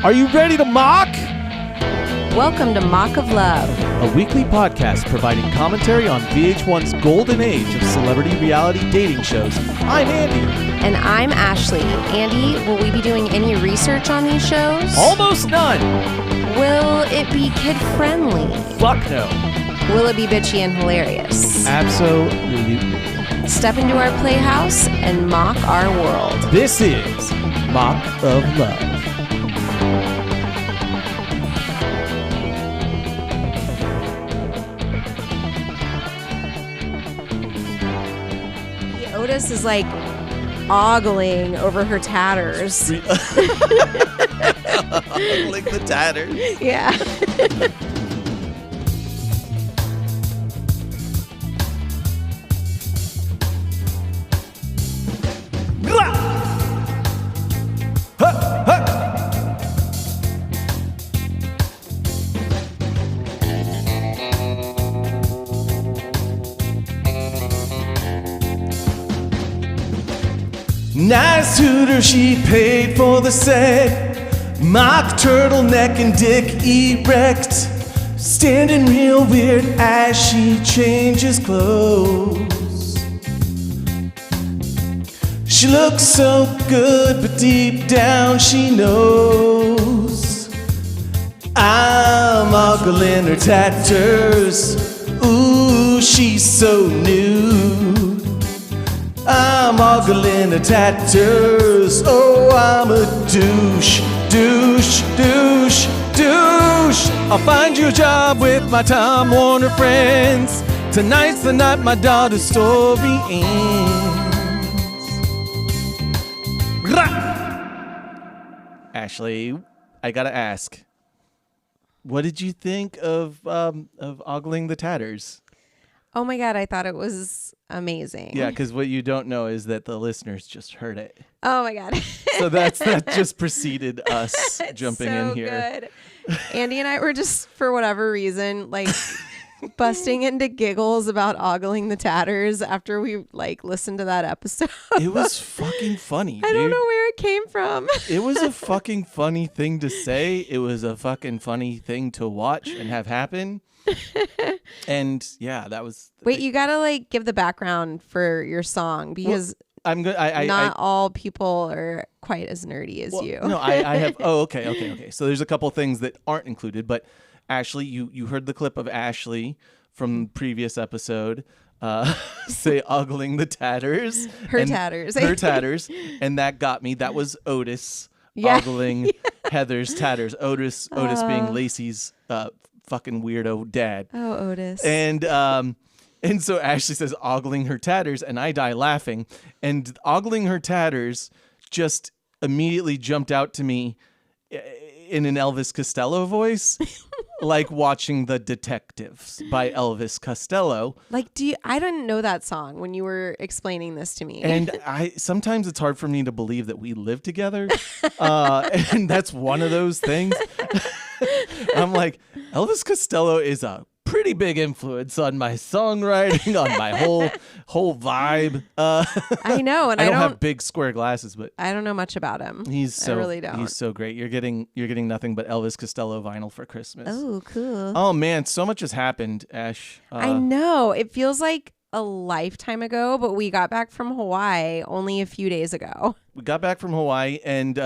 Are you ready to mock? Welcome to Mock of Love, A weekly podcast providing commentary on VH1's golden age of celebrity reality dating shows. I'm Andy. and I'm Ashley. Andy, will we be doing any research on these shows? Almost none. Will it be kid-friendly? Fuck no. Will it be bitchy and hilarious? Absolutely. Step into our playhouse and mock our world. This is Mock of Love. Otis is like ogling over her tatters. Like the tatters. Yeah. Nice hooter, she paid for the set. Mock turtleneck and dick erect. Standing real weird as she changes clothes. She looks so good, but deep down she knows I'm ogling her tatters. Ooh, she's so nude. I'm ogling her tatters. Oh, I'm a douche, douche, douche, douche. I'll find you a job with my Time Warner friends. Tonight's the night my daughter's story ends. Ashley, I gotta ask, what did you think of ogling the tatters? Oh my God, I thought it was amazing. Yeah, because what you don't know is that the listeners just heard it. Oh my God. So that just preceded us jumping in here. Good. Andy and I were just, for whatever reason, like busting into giggles about ogling the tatters after we like listened to that episode. It was fucking funny, dude. I don't know where it came from. It was a fucking funny thing to say. It was a fucking funny thing to watch and have happen. And yeah, that was. Wait, you gotta like give the background for your song because I'm good. Not all people are quite as nerdy as you. No, I have. Oh, okay. So there's a couple things that aren't included, but Ashley, you heard the clip of Ashley from previous episode. Say ogling the tatters. Her tatters. Her tatters. And that got me. That was Otis ogling Heather's tatters. Otis being Lacey's fucking weirdo dad. Oh, Otis. And so Ashley says ogling her tatters, and I die laughing. And ogling her tatters just immediately jumped out to me in an Elvis Costello voice, like watching The Detectives by Elvis Costello. Like, I didn't know that song when you were explaining this to me. And sometimes it's hard for me to believe that we live together. And that's one of those things. I'm like, Elvis Costello is a pretty big influence on my songwriting, on my whole vibe. I know, and I don't have big square glasses, but I don't know much about him. I really don't. He's so great. You're getting nothing but Elvis Costello vinyl for Christmas. Oh, cool. Oh man, so much has happened, Ash. I know. It feels like a lifetime ago, but we got back from Hawaii only a few days ago. We got back from Hawaii, and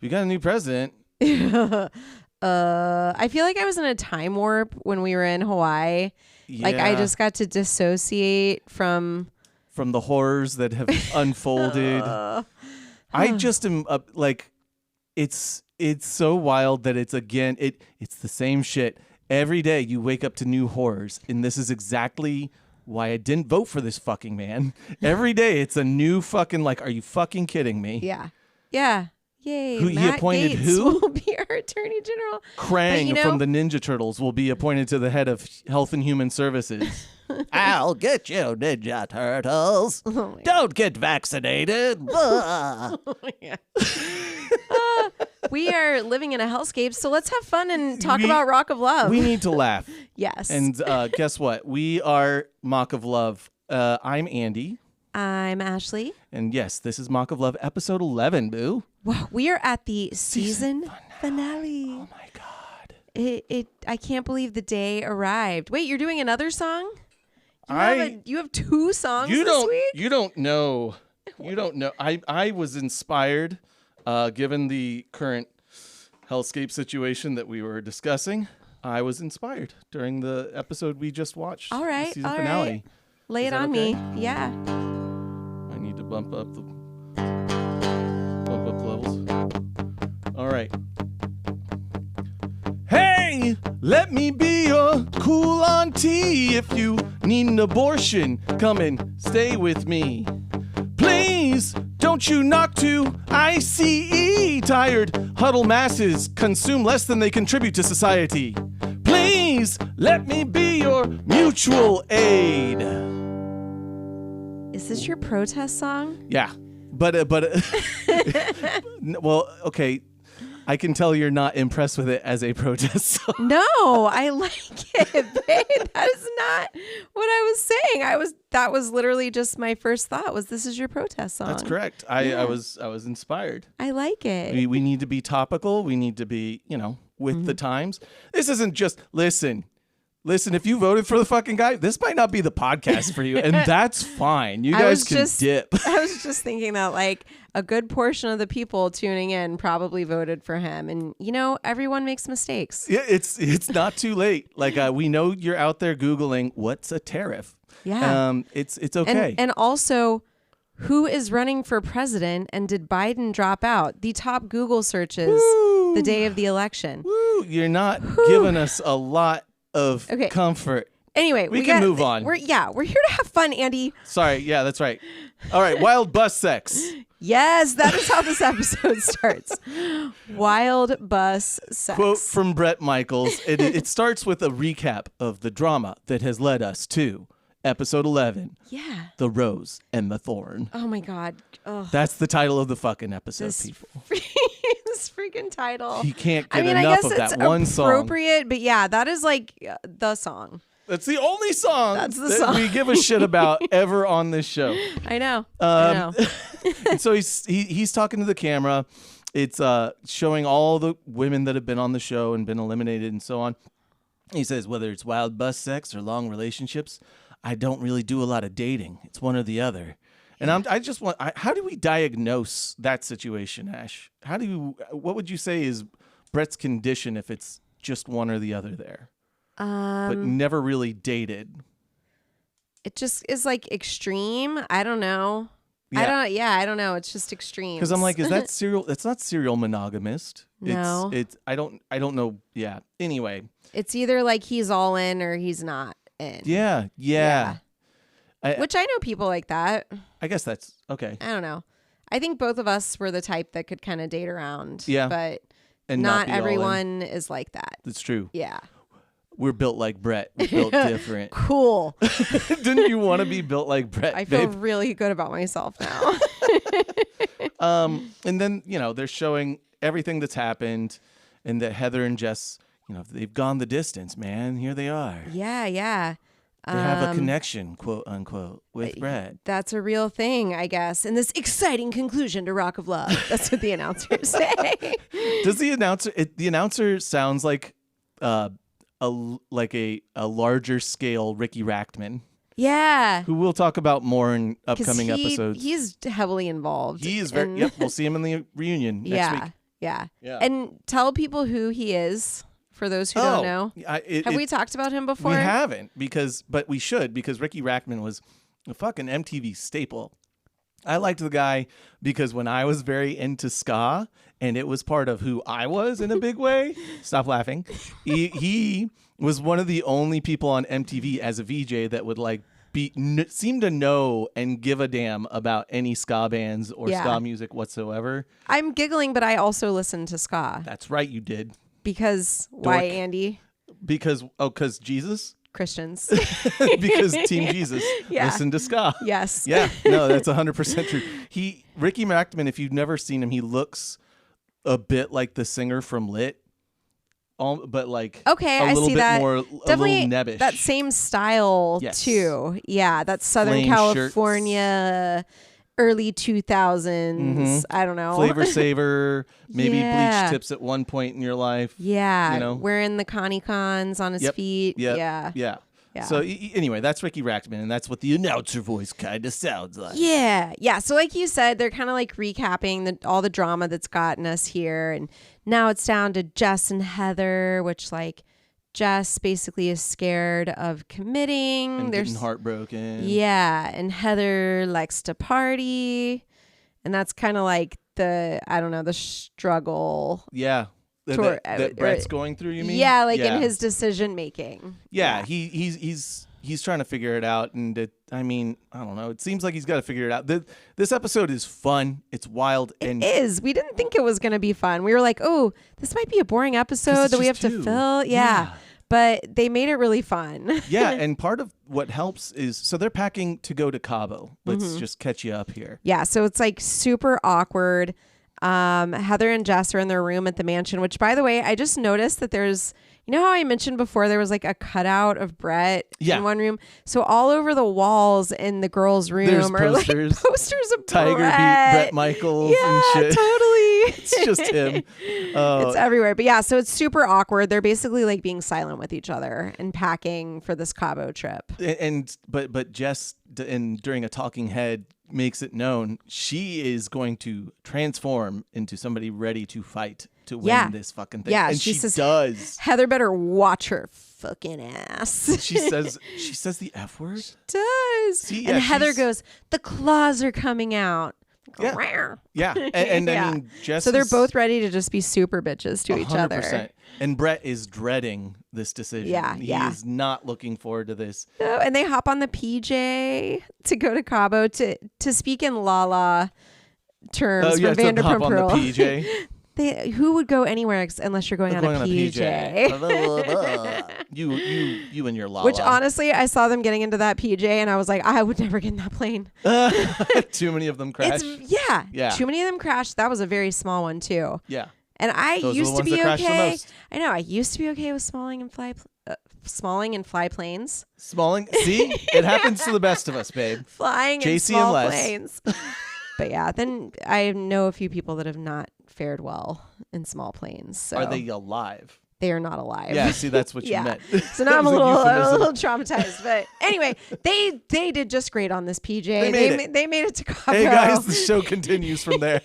we got a new president. I feel like I was in a time warp when we were in Hawaii. Yeah. Like I just got to dissociate from the horrors that have unfolded. I just am like, it's so wild that it's the same shit every day. You wake up to new horrors, and this is exactly why I didn't vote for this fucking man. Every day it's a new fucking, like, are you fucking kidding me? Yeah. Yay, He Matt appointed Gaetz who? will be our Attorney General. Krang from the Ninja Turtles will be appointed to the head of Health and Human Services. I'll get you, Ninja Turtles. Oh Don't get vaccinated. Oh my God. We are living in a hellscape, so let's have fun and talk about Rock of Love. We need to laugh. Yes. And guess what? We are Mock of Love. I'm Andy. I'm Ashley. And yes, this is Mock of Love, episode 11, boo. Well, we are at the season finale. Oh my God. I can't believe the day arrived. Wait, you're doing another song? You have 2 songs this week? You don't know. You don't know. I was inspired, given the current hellscape situation that we were discussing. I was inspired during the episode we just watched. All right, the season all finale. right. Lay it on okay? me. Yeah. I need to bump up the levels. All right. Hey, let me be your cool auntie. If you need an abortion, come and stay with me. Please, don't you knock to ICE. Tired huddle masses consume less than they contribute to society. Please, let me be your mutual aid. Is this your protest song? Yeah, but well, okay. I can tell you're not impressed with it as a protest song. No, I like it, babe. That is not what I was saying. That was literally just my first thought was this is your protest song. That's correct. I was inspired. I like it. We need to be topical. We need to be, with the times. This isn't just listen, if you voted for the fucking guy, this might not be the podcast for you. And that's fine. You guys can dip. I was just thinking that like a good portion of the people tuning in probably voted for him. And everyone makes mistakes. Yeah, it's not too late. Like we know you're out there Googling what's a tariff. Yeah. It's okay. And also, who is running for president and did Biden drop out? The top Google searches the day of the election. Woo, you're not giving us a lot of comfort. Anyway, we can move on. We're here to have fun, Andy. Sorry. Yeah, that's right. All right. Wild bus sex. Yes, that is how this episode starts. Wild bus sex. Quote from Bret Michaels. It starts with a recap of the drama that has led us to episode 11. Yeah. The Rose and the Thorn. Oh my God. Ugh. That's the title of the fucking episode, people. This freaking title. He can't get enough of that one song. Appropriate, but yeah, that is like the song. That's the only song that song we give a shit about ever on this show. I know. I know. And so he's talking to the camera. It's showing all the women that have been on the show and been eliminated and so on. He says, whether it's wild bus sex or long relationships, I don't really do a lot of dating. It's one or the other. And how do we diagnose that situation, Ash? What would you say is Bret's condition if it's just one or the other there? But never really dated. It just is like extreme. I don't know. Yeah. I don't know. It's just extreme. Because I'm like, is that serial? It's not serial monogamist. No. I don't know. Yeah. Anyway. It's either like he's all in or he's not in. Yeah. Which I know people like that. I guess that's okay. I don't know. I think both of us were the type that could kind of date around. Yeah. But and not everyone is like that. That's true. Yeah. We're built like Bret. We're built different. Cool. Didn't you want to be built like Bret? I feel really good about myself now. And then, they're showing everything that's happened and that Heather and Jess, they've gone the distance, man. Here they are. Yeah. They have a connection, quote unquote, with Bret. That's a real thing, I guess. And this exciting conclusion to Rock of Love. That's what the announcers say. Does the announcer sounds like a larger scale Ricky Rachtman? Yeah. Who we'll talk about more in upcoming episodes. He's heavily involved. He is very, yep, we'll see him in the reunion next week. Yeah. And tell people who he is. For those who don't know, have we talked about him before? We haven't, but we should, because Ricky Rachtman was a fucking MTV staple. I liked the guy because when I was very into ska, and it was part of who I was in a big way. Stop laughing. He was one of the only people on MTV as a VJ that would seem to know and give a damn about any ska bands or ska music whatsoever. I'm giggling, but I also listened to ska. That's right, you did. Because why, Andy? Because Jesus? Christians. Because Team Jesus listen to ska. Yes. Yeah. No, that's 100% true. Ricky Rachtman, if you've never seen him, he looks a bit like the singer from Lit. But like a little bit that. More definitely a little nebbish. That same style too. Yeah, that Southern Flame California. early 2000s. I don't know. Flavor saver, maybe Yeah. bleach tips at one point in your life. Yeah. You know? Wearing the Connie Cons on his feet. Yeah. Yeah. So anyway, that's Ricky Rackman, and that's what the announcer voice kind of sounds like. Yeah. So like you said, they're kind of like recapping all the drama that's gotten us here. And now it's down to Jess and Heather, which like Jess basically is scared of committing. And getting heartbroken. Yeah. And Heather likes to party. And that's kind of like the struggle. Yeah. That Bret's going through, you mean? Yeah, like in his decision making. Yeah, he's trying to figure it out, and I don't know. It seems like he's got to figure it out. This episode is fun. It's wild. And it is. We didn't think it was going to be fun. We were like, oh, this might be a boring episode that we have to fill. Yeah. But they made it really fun. Yeah, and part of what helps is, so they're packing to go to Cabo. Let's just catch you up here. Yeah, so it's like super awkward. Heather and Jess are in their room at the mansion, which, by the way, I just noticed that there's, you know how I mentioned before there was like a cutout of Bret in one room? So all over the walls in the girls' room are like posters of Tiger Bret. Beat, Bret Michaels and shit. Totally. It's just him. It's everywhere. But yeah, so it's super awkward. They're basically like being silent with each other and packing for this Cabo trip. But Jess, during a talking head, makes it known she is going to transform into somebody ready to fight to win this fucking thing. Yeah, and she says, does. Heather better watch her fucking ass. She says the F word. She does. See, and Heather goes, the claws are coming out. Yeah. And I mean, Jess. So they're both ready to just be super bitches to each other. And Bret is dreading this decision. Yeah. He is not looking forward to this. No, and they hop on the PJ to go to Cabo to speak in La terms for Vanderpump on the PJ. Who would go anywhere unless you're going on a PJ? you and your Lala. Which honestly, I saw them getting into that PJ and I was like, I would never get in that plane. Too many of them crashed. Yeah. Too many of them crashed. That was a very small one too. Yeah. And I used to be okay. I know. I used to be okay with smalling and fly planes. Smalling? See? It happens to the best of us, babe. Flying in small planes. But yeah, then I know a few people that have not fared well in small planes. So. Are they alive? They are not alive. Yeah, see, that's what you meant. So now I'm a little traumatized. But anyway, they did just great on this PJ. They made it to Cabo. Hey guys, the show continues from there.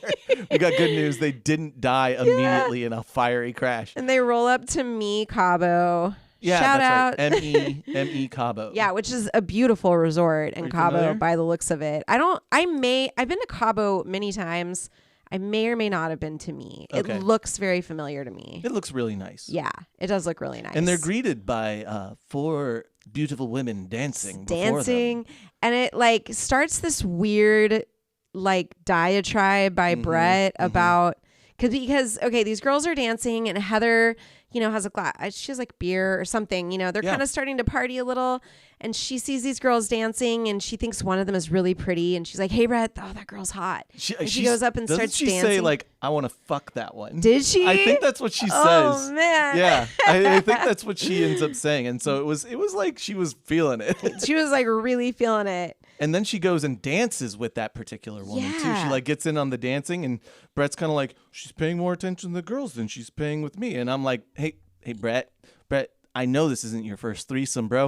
We got good news. They didn't die immediately in a fiery crash. And they roll up to me, Cabo. Yeah, Shout out. Right. M.E. Cabo. Yeah, which is a beautiful resort in Cabo familiar? by the looks of it. I've been to Cabo many times. I may or may not have been to me. Okay. It looks very familiar to me. It looks really nice. Yeah, it does look really nice. And they're greeted by 4 beautiful women dancing before them. And it like starts this weird like diatribe by Bret about because these girls are dancing and Heather, has a glass. She has like beer or something. They're kind of starting to party a little. And she sees these girls dancing and she thinks one of them is really pretty. And she's like, hey, Bret, that girl's hot. She goes up and starts dancing. Doesn't she say like, I want to fuck that one? Did she? I think that's what she says. Oh, man. Yeah. I think that's what she ends up saying. And so it was like she was feeling it. She was like really feeling it. And then she goes and dances with that particular woman too. She like gets in on the dancing and Bret's kind of like, she's paying more attention to the girls than she's paying with me. And I'm like, hey, Bret, I know this isn't your first threesome, bro.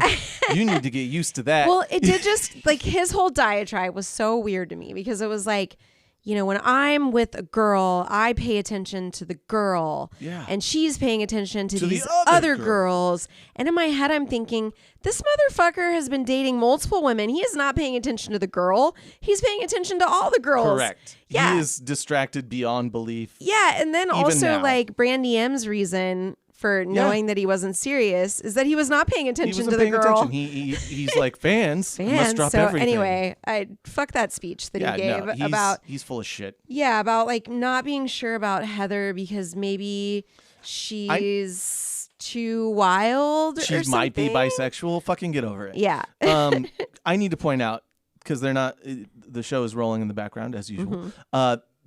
You need to get used to that. Well, it did just like his whole diatribe was so weird to me because it was like, when I'm with a girl, I pay attention to the girl. Yeah. And she's paying attention to these other girls. And in my head, I'm thinking, this motherfucker has been dating multiple women. He is not paying attention to the girl. He's paying attention to all the girls. Correct. Yeah. He is distracted beyond belief. Yeah. And then also like Brandy M's reason for knowing that he wasn't serious is that he was not paying attention to the girl. He's like fans must drop everything. Anyway, fuck that speech that he gave about he's full of shit. Yeah, about like not being sure about Heather because maybe she's too wild or something. She might be bisexual. Fucking get over it. Yeah. I need to point out because the show is rolling in the background as usual.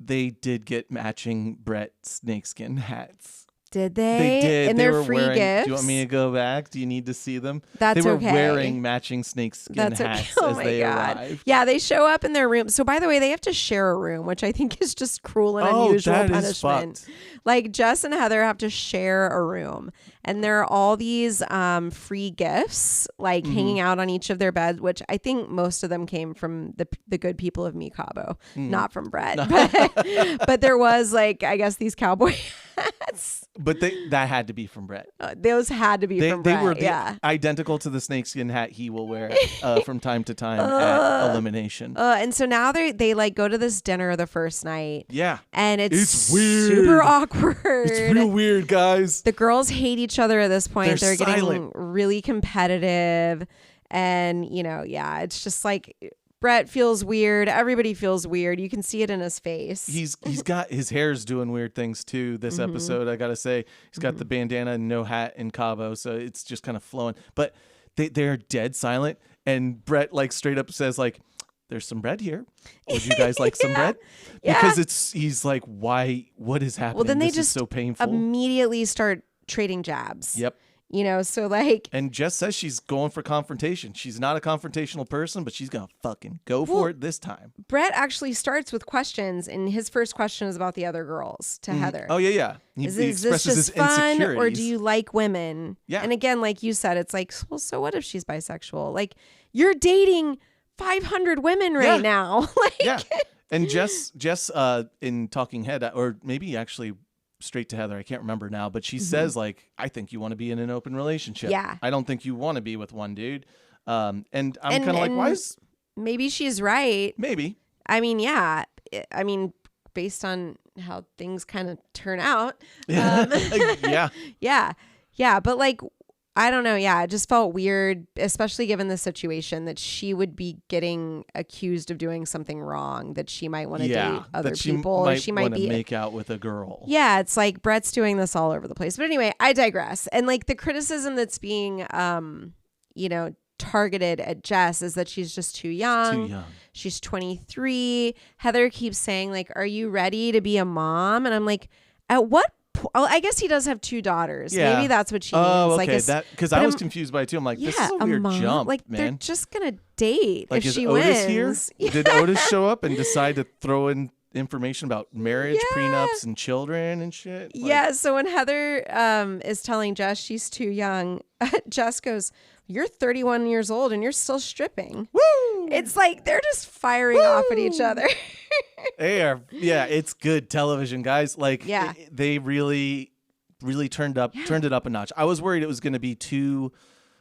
They did get matching Bret snakeskin hats. Did they? They did. And They they're were free wearing, gifts. Do you want me to go back? Do you need to see them? That's They were okay. wearing matching snakeskin That's okay. hats Oh as my they God. arrived. Yeah, they show up in their room. So by the way, they have to share a room, which I think is just cruel and unusual that punishment. is fucked. Like Jess and Heather have to share a room, and there are all these free gifts like hanging out on each of their beds, which I think most of them came from the good people of Me Cabo, not from Bret. But there was like, I guess, these cowboy hats. But that had to be from Bret. Those had to be from They Bret. were identical to the snakeskin hat he will wear from time to time at elimination. And so now they like go to this dinner the first night. Yeah. And it's weird. super awkward. It's real weird, guys. The girls hate each other at this point. They're getting silent. really competitive. And, it's just like Bret feels weird. Everybody feels weird. You can see it in his face. He's got his hair's doing weird things too this episode, I gotta say. He's got the bandana and no hat in Cabo, so it's just kind of flowing. But they're dead silent, and Bret like straight up says like, there's some bread here. Would you guys like some bread? Because he's like, why? What is happening? Well, then they this just is so painful. immediately start trading jabs. Yep. So like. And Jess says she's going for confrontation. She's not a confrontational person, but she's going to fucking go for it this time. Bret actually starts with questions, and his first question is about the other girls to Heather. Oh, yeah. He Is this expresses just his fun, insecurities. or do you like women? Yeah. And again, like you said, it's like, well, so what if she's bisexual? Like, you're dating 500 women right now. Yeah. And Jess, in Talking Head, or maybe actually straight to Heather, I can't remember now, but she says like, I think you want to be in an open relationship. Yeah. I don't think you want to be with one dude. And I'm kind of like, why is... Maybe she's right. Maybe. I mean, yeah. I mean, based on how things kind of turn out. Yeah. Yeah. But like, I don't know. Yeah. It just felt weird, especially given the situation that she would be getting accused of doing something wrong, that she might want to date other people, or she might be make out with a girl. Yeah. It's like Bret's doing this all over the place. But anyway, I digress. And like the criticism that's being, targeted at Jess is that she's just too young. She's 23. Heather keeps saying like, are you ready to be a mom? And I'm like, at what I guess he does have 2 daughters. Yeah. Maybe that's what she means. Oh, okay. Like Because I was confused by it too. I'm like, this is a weird jump, like, man. They're just gonna date Like, if is she Otis wins. here? Did Otis show up and decide to throw in information about marriage, prenups, and children and shit? Like, Yeah. So when Heather is telling Jess she's too young, Jess goes, "You're 31 years old and you're still stripping." Woo! It's like they're just firing off at each other. It's good television, guys. Like, they really turned it up a notch. I was worried it was going to be 2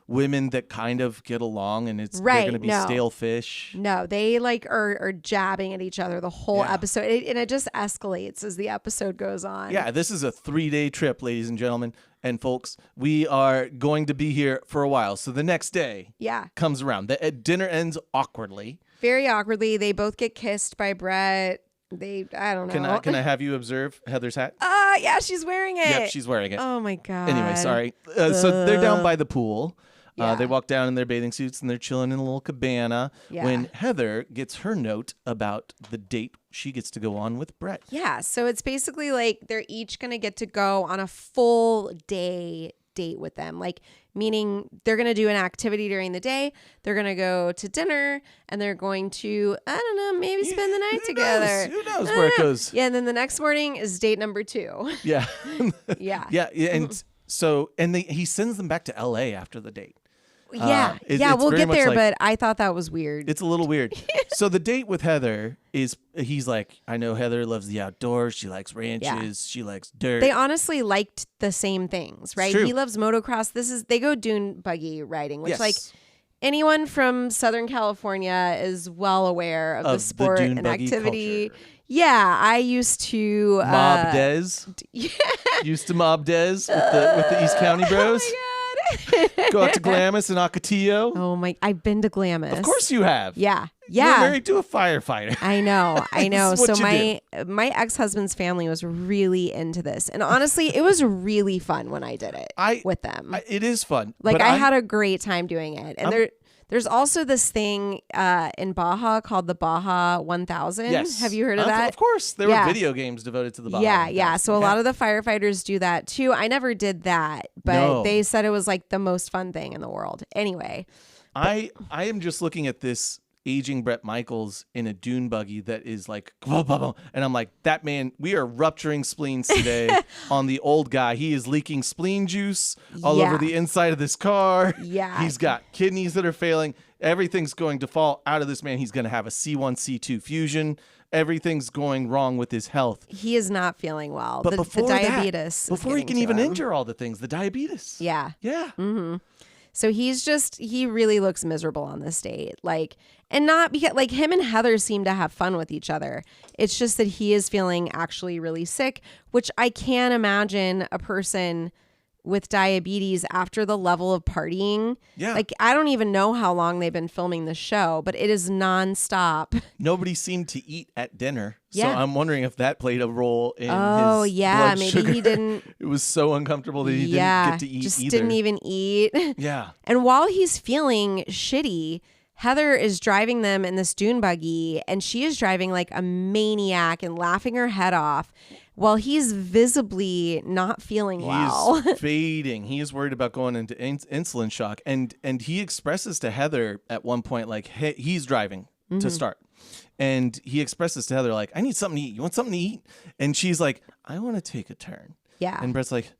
women that kind of get along, and they're going to be stale fish. No, they like are jabbing at each other the whole episode, and it just escalates as the episode goes on. Yeah, this is a 3-day trip, ladies and gentlemen and folks. We are going to be here for a while. So the next day comes around. The dinner ends awkwardly. Very awkwardly. They both get kissed by Bret. I don't know. Can I have you observe Heather's hat? Yeah, she's wearing it. Yep, she's wearing it. Oh my God. Anyway, sorry. So they're down by the pool. They walk down in their bathing suits and they're chilling in a little cabana when Heather gets her note about the date she gets to go on with Bret. Yeah. So it's basically like they're each going to get to go on a full day date with them. Like, meaning they're going to do an activity during the day. They're going to go to dinner and they're going to, I don't know, maybe spend the night together. Who knows where it goes? Yeah. And then the next morning is date number 2. Yeah. Yeah. And so, he sends them back to LA after the date. Yeah. It's we'll very get much there, like, but I thought that was weird. It's a little weird. So the date with Heather he's like, I know Heather loves the outdoors. She likes ranches. Yeah. She likes dirt. They honestly liked the same things, right? He loves motocross. They go dune buggy riding, which like anyone from Southern California is well aware of the sport the dune and buggy activity. Culture. Yeah, I used to mob Des. Used to mob Des with the East County Bros. Oh my God. Go out to Glamis and Ocotillo. Oh my! I've been to Glamis. Of course you have. Yeah. You're married to a firefighter. I know. So my ex-husband's family was really into this, and honestly, it was really fun when I did it with them. It is fun. Like I had a great time doing it, and they're There's also this thing in Baja called the Baja 1000. Yes. Have you heard of that? Of course. There were video games devoted to the Baja. Yeah. So a lot of the firefighters do that too. I never did that, but they said it was like the most fun thing in the world. Anyway. I am just looking at this aging Bret Michaels in a dune buggy that is like, and I'm like, that man, we are rupturing spleens today on the old guy. He is leaking spleen juice all over the inside of this car. Yeah. He's got kidneys that are failing. Everything's going to fall out of this man. He's going to have a C1, C2 fusion. Everything's going wrong with his health. He is not feeling well. But the diabetes. Before he can even injure all the things, the diabetes. Yeah. Yeah. Mm-hmm. So he really looks miserable on this date. Like, and not because like him and Heather seem to have fun with each other. It's just that he is feeling actually really sick, which I can't imagine a person with diabetes after the level of partying. Yeah. Like, I don't even know how long they've been filming the show, but it is nonstop. Nobody seemed to eat at dinner. Yeah. So I'm wondering if that played a role in his blood maybe sugar. He didn't. It was so uncomfortable that he didn't get to eat just either. didn't even eat. Yeah. And while he's feeling shitty, Heather is driving them in this dune buggy, and she is driving like a maniac and laughing her head off while he's visibly not feeling well. He's fading. He is worried about going into insulin shock. And he expresses to Heather at one point, like, hey, he's driving to start. And he expresses to Heather, like, I need something to eat. You want something to eat? And she's like, I want to take a turn. Yeah. And Brett's like,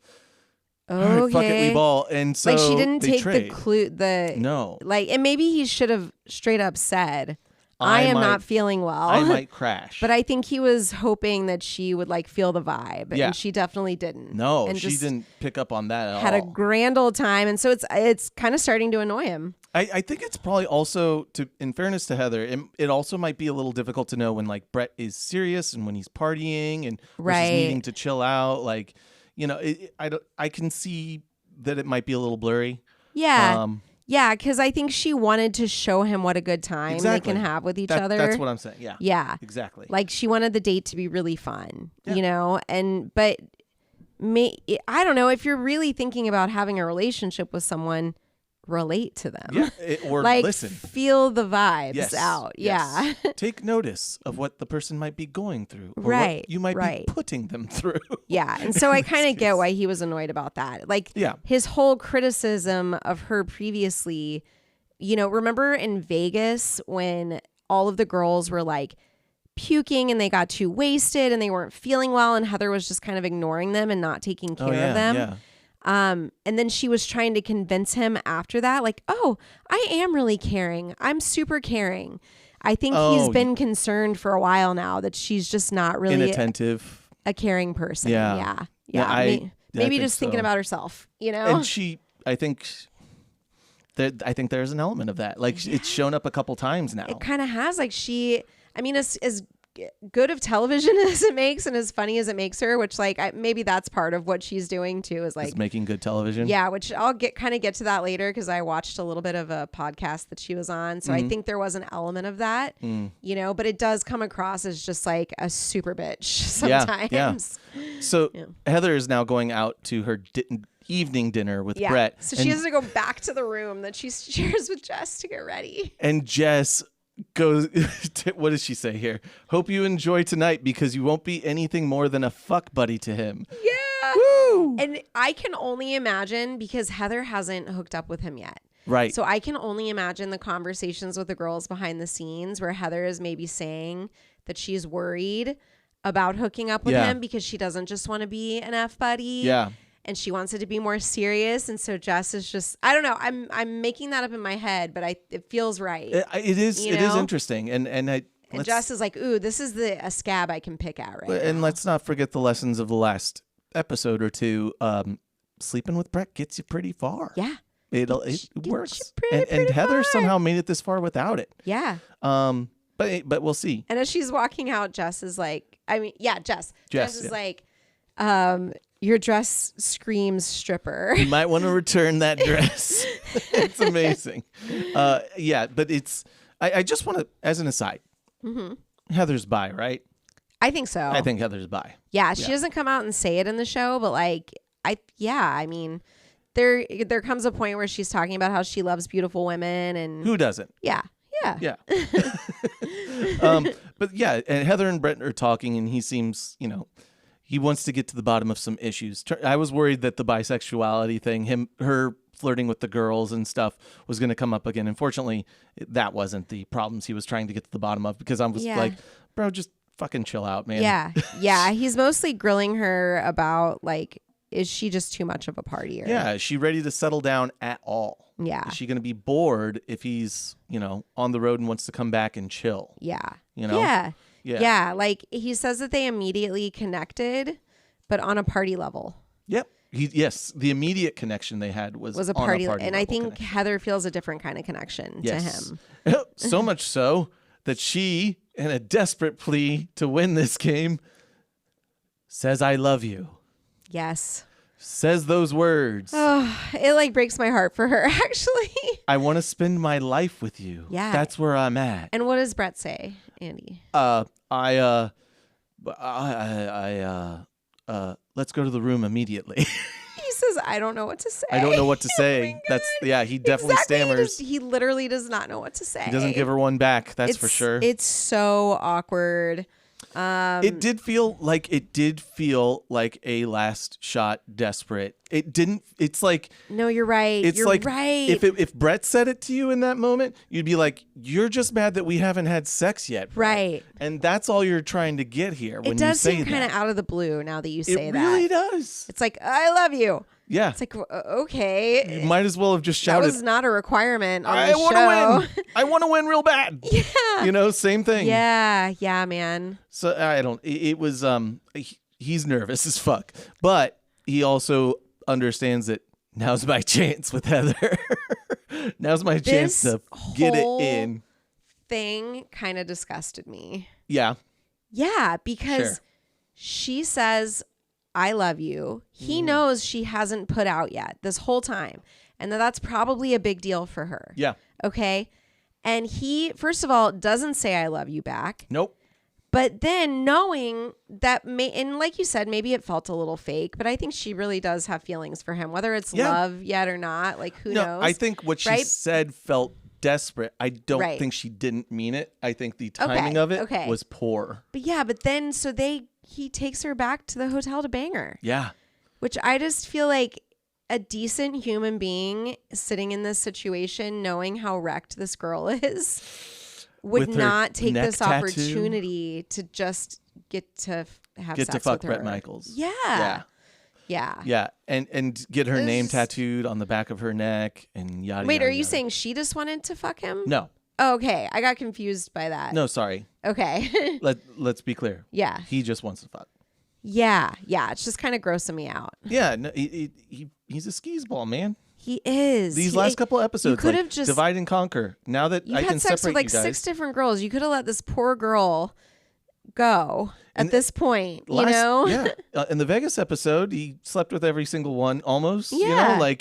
okay. All right, fuck it, we ball. And so like she didn't take trade. the clue. No. Like, and maybe he should have straight up said, I am not feeling well. I might crash. But I think he was hoping that she would like feel the vibe. Yeah. And she definitely didn't. No, and she didn't pick up on that at all. Had a grand old time. And so it's kind of starting to annoy him. I think it's probably also, in fairness to Heather, it also might be a little difficult to know when like Bret is serious and when he's partying and versus needing to chill out. Like, you know, I can see that it might be a little blurry. Yeah. Yeah, because I think she wanted to show him what a good time they can have with each other. That's what I'm saying. Yeah. Yeah. Exactly. Like she wanted the date to be really fun, you know? But I don't know, if you're really thinking about having a relationship with someone, relate to them. Yeah. Or like, listen. Feel the vibes out. Yes. Yeah. Take notice of what the person might be going through. Or right. What you might be putting them through. Yeah. And so I kind of get why he was annoyed about that. Like his whole criticism of her previously, you know, remember in Vegas when all of the girls were like puking and they got too wasted and they weren't feeling well and Heather was just kind of ignoring them and not taking care of them. Yeah. And then she was trying to convince him after that, like, oh, I am really caring. I'm super caring. I think he's been concerned for a while now that she's just not really inattentive, a caring person. Yeah. Maybe just thinking about herself, you know? And I think there's an element of that. Like it's shown up a couple times now. It kind of has. Like as good of television as it makes and as funny as it makes her, which like maybe that's part of what she's doing too, is like making good television. Yeah, which I'll get to that later because I watched a little bit of a podcast that she was on, so I think there was an element of that, you know, but it does come across as just like a super bitch sometimes. Yeah. So Heather is now going out to her evening dinner with Bret. So she has to go back to the room that she shares with Jess to get ready. And Jess goes, what does she say here? Hope you enjoy tonight because you won't be anything more than a fuck buddy to him. Yeah. Woo! And I can only imagine because Heather hasn't hooked up with him yet. Right. So I can only imagine the conversations with the girls behind the scenes where Heather is maybe saying that she's worried about hooking up with him because she doesn't just want to be an F buddy. Yeah. And she wants it to be more serious, and so Jess is just, I don't know. I'm making that up in my head, but it feels right. It is interesting, and Jess is like, ooh, this is a scab I can pick at right and now. let's not forget the lessons of the last episode or two. Sleeping with Bret gets you pretty far. Yeah, it works, and Heather somehow made it this far without it. Yeah. But we'll see. And as she's walking out, Jess is like, Jess is like, your dress screams stripper. You might want to return that dress. It's amazing. But I just want to, as an aside, Heather's bi, right? I think so. I think Heather's bi. Yeah, she doesn't come out and say it in the show, but like, I mean, there comes a point where she's talking about how she loves beautiful women and Who doesn't? yeah. Yeah. But yeah, and Heather and Bret are talking, and he seems, he wants to get to the bottom of some issues. I was worried that the bisexuality thing, her flirting with the girls and stuff, was going to come up again. Unfortunately, that wasn't the problems he was trying to get to the bottom of, because I was like, bro, just fucking chill out, man. Yeah. He's mostly grilling her about, like, is she just too much of a partier? Yeah. Is she ready to settle down at all? Yeah. Is she going to be bored if he's, on the road and wants to come back and chill? Yeah. Yeah. Yeah. Like, he says that they immediately connected, but on a party level. Yep. Yes. The immediate connection they had was a party. And I think connection. Heather feels a different kind of connection to him. So much so that she, in a desperate plea to win this game, says, I love you. Yes. Says those words. Oh, it like breaks my heart for her, actually. I want to spend my life with you. Yeah. That's where I'm at. And what does Bret say, Andy? Let's go to the room immediately. He says, I don't know what to say. I don't know what to say. He definitely stammers. He literally does not know what to say. He doesn't give her one back. That's for sure. It's so awkward. It did feel like a last shot desperate. It didn't. It's like, no, you're right. It's you're like right. If Bret said it to you in that moment, you'd be like, you're just mad that we haven't had sex yet, Bret. Right? And that's all you're trying to get here. When it does you say seem kind of that. out of the blue now that you say that. It really does. It's like, I love you. Yeah. It's like, okay. You might as well have just shouted. That was not a requirement on I the want show. to win. I want to win real bad. Yeah. Same thing. Yeah, man. So I don't. It was he's nervous as fuck, but he also understands that now's my chance with Heather. Now's my chance to get it in. Thing kind of disgusted me. Yeah. Yeah, because she says, I love you. He knows she hasn't put out yet this whole time. And that's probably a big deal for her. Yeah. Okay. And he, first of all, doesn't say I love you back. Nope. But then knowing that, and like you said, maybe it felt a little fake, but I think she really does have feelings for him, whether it's love yet or not. Like, who knows? I think what she said felt desperate. I don't think she didn't mean it. I think the timing of it was poor. But then, he takes her back to the hotel to bang her. Yeah. Which I just feel like a decent human being sitting in this situation, knowing how wrecked this girl is, would not take this opportunity to just get to have sex fuck with her. Bret Michaels. Yeah. And get her name tattooed on the back of her neck and yada. Wait, yada, are you yada. saying she just wanted to fuck him? No. Oh, okay, I got confused by that. No, sorry. Okay. Let's be clear. Yeah. He just wants to fuck. Yeah. It's just kind of grossing me out. Yeah. No, he's a skis ball, man. He is. These last couple episodes, you could have just divide and conquer. Now that I can had sex separate with like you guys, 6 different girls. You could have let this poor girl go at this point. Yeah. In the Vegas episode, he slept with every single one almost. Yeah.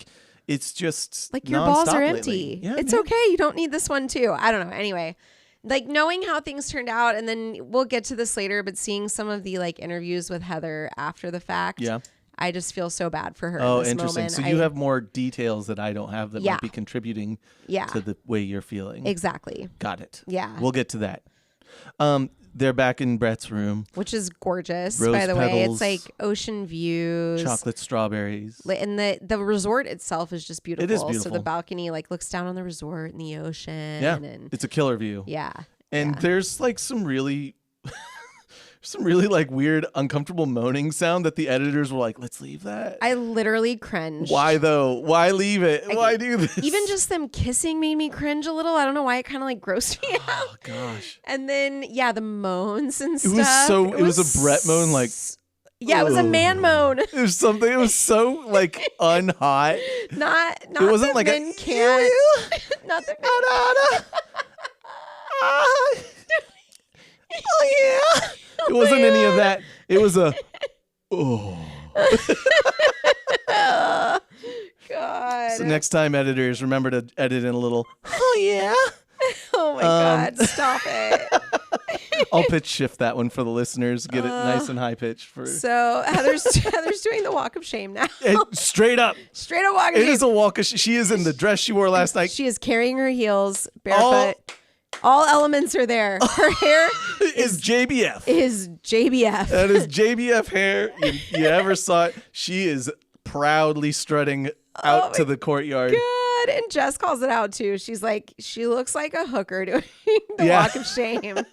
It's just like your balls are lately. empty. Yeah, it's man. okay. You don't need this one too. I don't know. Anyway, like knowing how things turned out, and then we'll get to this later, but seeing some of the like interviews with Heather after the fact. Yeah. I just feel so bad for her. Oh, in this interesting. moment. So you have more details that I don't have that might be contributing to the way you're feeling. Exactly. Got it. Yeah. We'll get to that. They're back in Bret's room. Which is gorgeous, Rose by the way. petals, It's like ocean views. Chocolate strawberries. And the resort itself is just beautiful. It is beautiful. So the balcony like looks down on the resort and the ocean. Yeah. And It's a killer view. yeah. And there's like some really like weird, uncomfortable moaning sound that the editors were like, let's leave that. I literally cringed. Why though? Why leave it? Why do this? Even just them kissing made me cringe a little. I don't know why it kind of like grossed me out. Oh gosh. And then the moans and stuff. It was a Bret moan like. Yeah, it was a man moan. It was something. It was so like unhot. Not. It wasn't that like men can't. Not that men. Oh yeah. It wasn't any of that. It was a. Oh. God. So next time, editors, remember to edit in a little. Oh yeah. Oh my God! Stop it. I'll pitch shift that one for the listeners. Get it nice and high pitched for. So Heather's doing the walk of shame now. Straight up. Straight up walk of shame. It is a walk of She is in the dress she wore last night. She is carrying her heels barefoot. All elements are there. Her hair is JBF. Is JBF. That is JBF hair. You ever saw it? She is proudly strutting out to the courtyard. Good. And Jess calls it out too. She's like, she looks like a hooker doing the walk of shame. And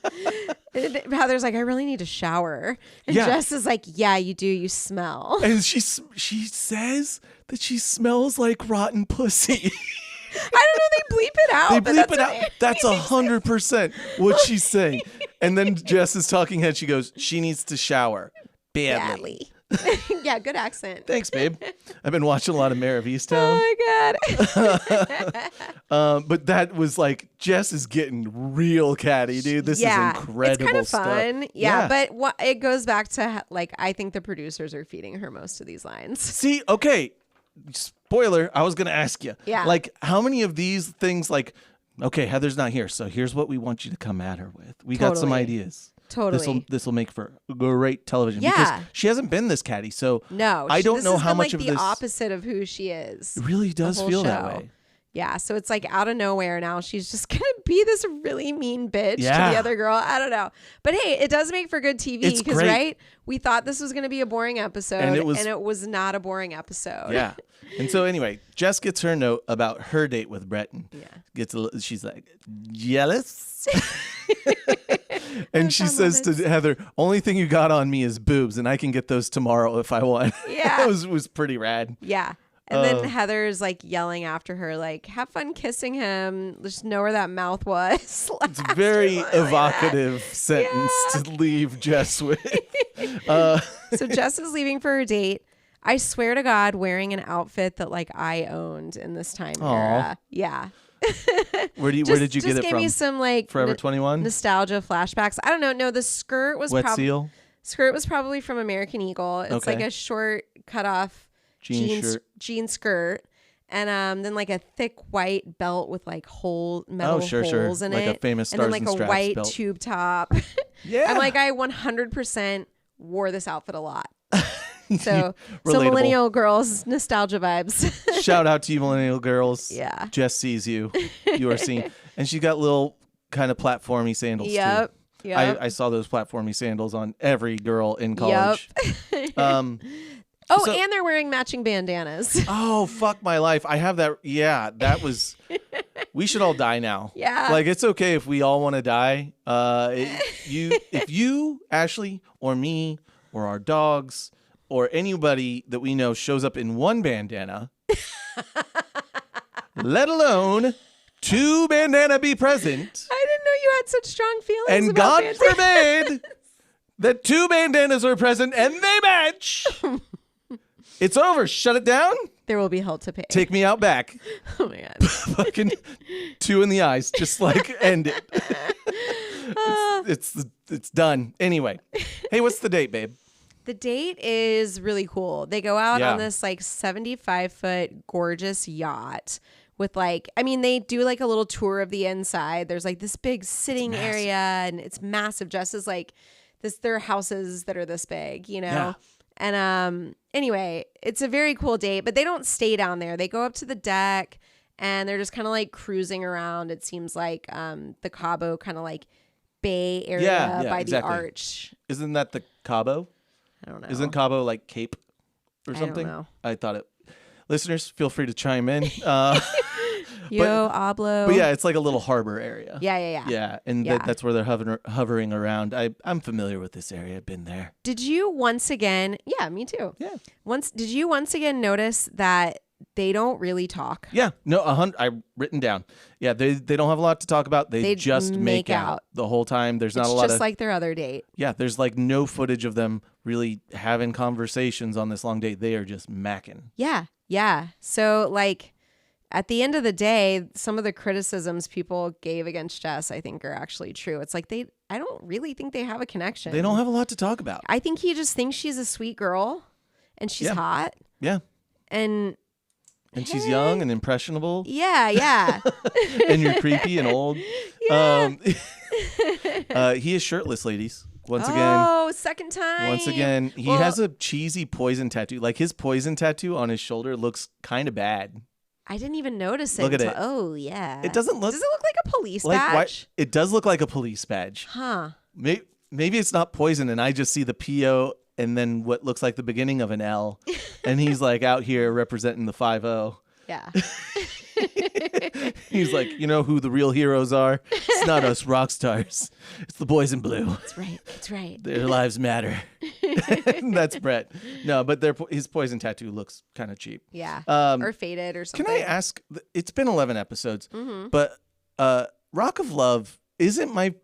Heather's like, I really need to shower. And Jess is like, yeah, you do. You smell. And she says that she smells like rotten pussy. I don't know. They bleep it out. They bleep it out. That's 100% what she's saying. And then Jess is talking head. She goes, she needs to shower badly. Yeah, good accent. Thanks, babe. I've been watching a lot of Mayor of Easttown. Oh my God. But that was like, Jess is getting real catty, dude. This is incredible it's kind of stuff. fun. Yeah, but it goes back to like, I think the producers are feeding her most of these lines. See, okay. Spoiler, I was going to ask you. Yeah. Like, how many of these things, like, okay, Heather's not here, so here's what we want you to come at her with. We got some ideas. Totally. This will make for great television. Yeah. Because she hasn't been this catty, so no, I don't know how much like of the this opposite of who she is. It really does feel that way. Yeah, so it's like out of nowhere now. She's just going to be this really mean bitch to Yeah. the other girl. I don't know. But hey, it does make for good TV It's because, great. right? We thought this was going to be a boring episode, and it was not a boring episode. Yeah. And so anyway, Jess gets her note about her date with Bret. She's like, jealous? And she says to Heather, only thing you got on me is boobs, and I can get those tomorrow if I want. Yeah. It was pretty rad. Yeah. And then Heather's like yelling after her, like, have fun kissing him. Just know where that mouth was. It's a very evocative sentence to leave Jess with. So Jess is leaving for her date. I swear to God, wearing an outfit that like I owned in this time era. Yeah. Where did you get it from? Just gave me some like Forever 21 nostalgia flashbacks. I don't know. No, the skirt was Seal. Skirt was probably from American Eagle. It's like a short cut off jean skirt. And then like a thick white belt with like metal holes in like it. Like a famous Stars and then like a white belt. tube top. Yeah. I'm like, I 100% wore this outfit a lot. So Relatable. millennial girls, nostalgia vibes. Shout out to you millennial girls. Yeah. Jess sees you. You are seen. And she got little kind of platformy sandals too. Yep. I saw those platformy sandals on every girl in college. Yep. And they're wearing matching bandanas. Oh, fuck my life. I have that. Yeah, that was. We should all die now. Yeah. Like, it's okay if we all want to die. If you, Ashley, or me, or our dogs, or anybody that we know shows up in one bandana, let alone 2 bandana be present. I didn't know you had such strong feelings. And about God bandanas. forbid that 2 bandanas are present and they match. It's over. Shut it down. There will be hell to pay. Take me out back. Oh my God. Fucking 2 in the eyes. Just like end it. It's done. Anyway. Hey, what's the date, babe? The date is really cool. They go out on this like 75-foot gorgeous yacht with they do like a little tour of the inside. There's like this big sitting area and it's massive. Just as like there are houses that are this big, you know? Yeah. And anyway, it's a very cool date, but they don't stay down there. They go up to the deck and they're just kind of like cruising around. It seems like the Cabo kind of like bay area by the arch. Isn't that the Cabo? I don't know. Isn't Cabo like Cape or something? I don't know. I thought it. Listeners, feel free to chime in. Hablo. But yeah, it's like a little harbor area. Yeah. Yeah, and that's where they're hovering around. I'm familiar with this area. I've been there. Did you once again? Yeah, me too. Yeah. Did you once again notice that they don't really talk? Yeah. No, I've written down. Yeah, they don't have a lot to talk about. They just make out the whole time. There's not a lot just like their other date. Yeah, there's like no footage of them really having conversations on this long date. They are just macking. Yeah. So like at the end of the day, some of the criticisms people gave against Jess, I think, are actually true. It's like I don't really think they have a connection. They don't have a lot to talk about. I think he just thinks she's a sweet girl and she's hot. Yeah. And And she's young and impressionable. Yeah. And you're creepy and old. Yeah. He is shirtless, ladies. Once second time. Once again, he has a cheesy poison tattoo. Like his poison tattoo on his shoulder looks kind of bad. I didn't even notice it. Look at it. Oh, yeah. It doesn't look. Does it look like a police badge? It does look like a police badge. Huh. Maybe it's not poison, and I just see the PO and then what looks like the beginning of an L, and he's like out here representing the 5-0. Yeah. He's like, you know who the real heroes are? It's not us rock stars. It's the boys in blue. That's right. Their lives matter. That's Bret. No, but his poison tattoo looks kind of cheap. Yeah. Or faded or something. Can I ask? It's been 11 episodes, but Rock of Love isn't my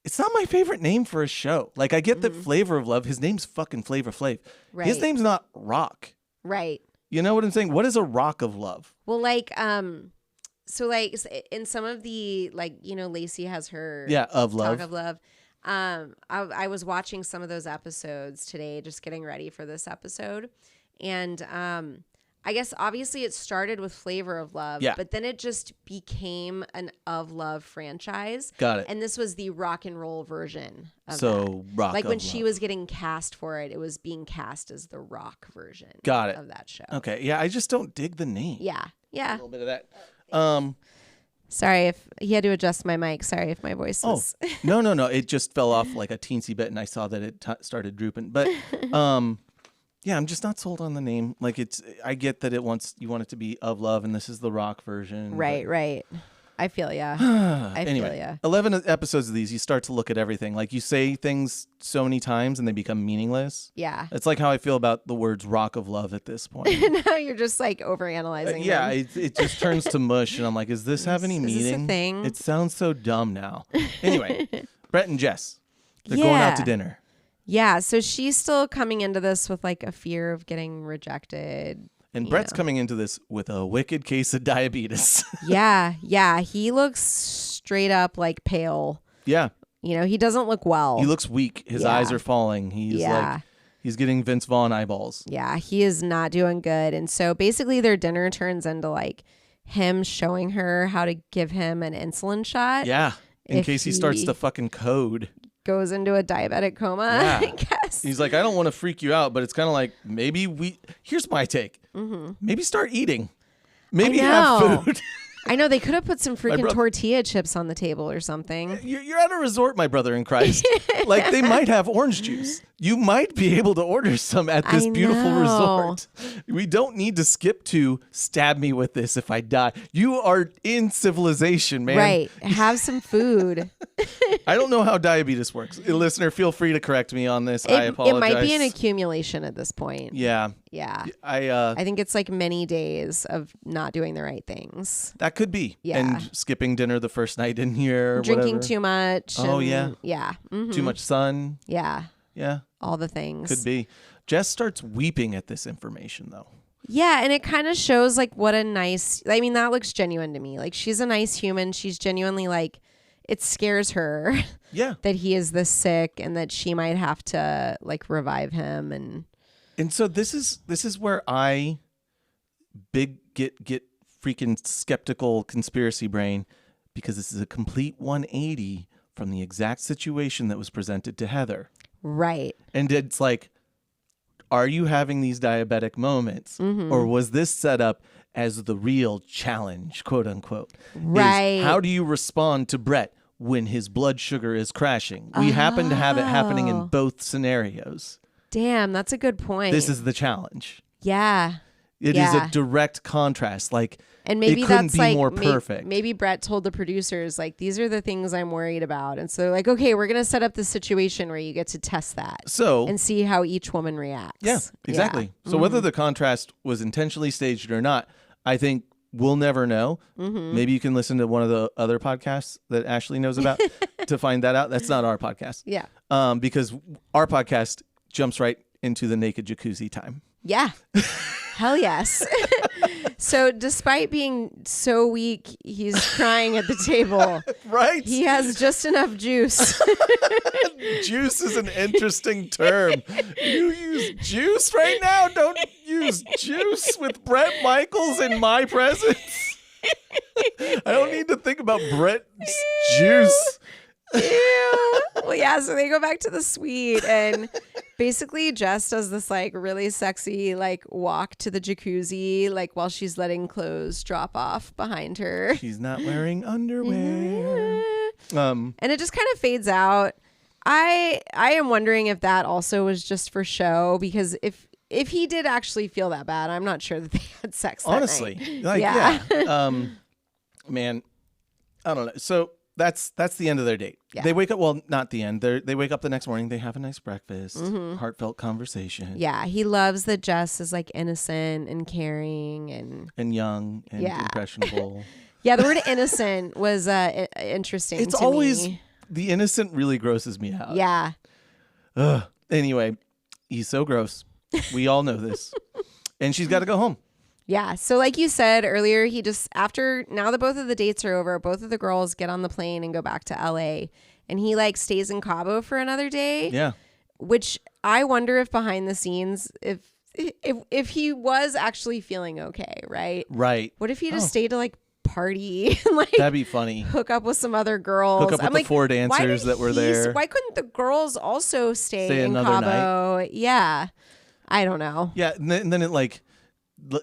it's not my favorite name for a show. Like I get that Flavor of Love. His name's fucking Flavor Flav. Right. His name's not Rock. Right. You know what I'm saying? What is a Rock of Love? Well, so like in some of the Lacey has her of love. Talk of Love. I was watching some of those episodes today, just getting ready for this episode, and I guess obviously it started with Flavor of Love, but then it just became an Of Love franchise. Got it. And this was the rock and roll version of so that. Rock like of when Love. she was getting cast for it, it was being cast as the rock version of that show. Okay. Yeah, I just don't dig the name. Yeah. A little bit of that. Sorry if he had to adjust my mic. Sorry if my voice was. No. It just fell off like a teensy bit, and I saw that it started drooping. But yeah, I'm just not sold on the name. Like I get that you want it to be Of Love, and this is the rock version. Right. I feel ya. Anyway, feel ya. 11 episodes of these, you start to look at everything. Like you say things so many times and they become meaningless. Yeah. It's like how I feel about the words Rock of Love at this point. Now you're just like overanalyzing Yeah, them. it just turns to mush, and I'm like, does this have any meaning? Is this a thing? It sounds so dumb now. Anyway, Bret and Jess, they're going out to dinner. Yeah, so she's still coming into this with like a fear of getting rejected. And Bret's coming into this with a wicked case of diabetes. Yeah. He looks straight up like pale. Yeah. He doesn't look well. He looks weak. His eyes are falling. He's getting Vince Vaughn eyeballs. Yeah, he is not doing good. And so basically their dinner turns into like him showing her how to give him an insulin shot. Yeah. In case he starts to fucking code. Goes into a diabetic coma, I guess. He's like, I don't want to freak you out, but it's kind of like, here's my take. Maybe start eating. Maybe have food. I know, they could have put some freaking tortilla chips on the table or something. You're at a resort, my brother in Christ. Like, they might have orange juice. You might be able to order some at this beautiful resort. We don't need to skip to stab me with this if I die. You are in civilization, man. Right. Have some food. I don't know how diabetes works. Listener, feel free to correct me on this. I apologize. It might be an accumulation at this point. Yeah. I think it's like many days of not doing the right things. That could be. Yeah. And skipping dinner the first night in here. Drinking too much. Oh, yeah. Yeah. Mm-hmm. Too much sun. Yeah. Yeah. All the things. Could be. Jess starts weeping at this information, though. Yeah, and it kind of shows like what a nice, that looks genuine to me. Like she's a nice human. She's genuinely like, it scares her. Yeah. That he is this sick and that she might have to like revive him. And so this is where I get freaking skeptical conspiracy brain, because this is a complete 180 from the exact situation that was presented to Heather. Right. And it's like, are you having these diabetic moments, or was this set up as the real challenge, quote unquote? Right. How do you respond to Bret when his blood sugar is crashing? We happen to have it happening in both scenarios. Damn, that's a good point. This is the challenge. Yeah. It is a direct contrast. Like, and maybe it couldn't that's be like more perfect. Maybe Bret told the producers, like, these are the things I'm worried about. And so they're like, okay, we're going to set up the situation where you get to test that and see how each woman reacts. Yeah, exactly. Yeah. So whether the contrast was intentionally staged or not, I think we'll never know. Maybe you can listen to one of the other podcasts that Ashley knows about to find that out. That's not our podcast. Yeah. Because our podcast jumps right into the naked jacuzzi time. Yeah. Hell yes. So despite being so weak, he's crying at the table. Right. He has just enough juice. Juice is an interesting term. You use juice right now? Don't use use juice with Bret Michaels in my presence. I don't need to think about Bret's juice. Ew. Well, yeah, so they go back to the suite and basically Jess does this like really sexy like walk to the jacuzzi like while she's letting clothes drop off behind her. She's not wearing underwear. And it just kind of fades out. I am wondering if that also was just for show, because if he did actually feel that bad, I'm not sure that they had sex that honestly night. like yeah. Man, I don't know. So that's the end of their date. Yeah. They wake up, well, not the end. They wake up the next morning. They have a nice breakfast, heartfelt conversation. Yeah, he loves that Jess is like innocent and caring and young and impressionable. Yeah, the word innocent was interesting. It's to always me. The innocent really grosses me out. Yeah. Ugh. Anyway, he's so gross. We all know this. And she's got to go home. Yeah. So like you said earlier, he just, after, now that both of the dates are over, both of the girls get on the plane and go back to LA. And he like stays in Cabo for another day. Yeah. Which I wonder if behind the scenes, if he was actually feeling okay, right? Right. What if he just stayed to like party and like that'd be funny. Hook up with some other girls. Hook up with the 4 dancers that were there. Why couldn't the girls also stay in another Cabo? Night? Yeah. I don't know. Yeah. And then it like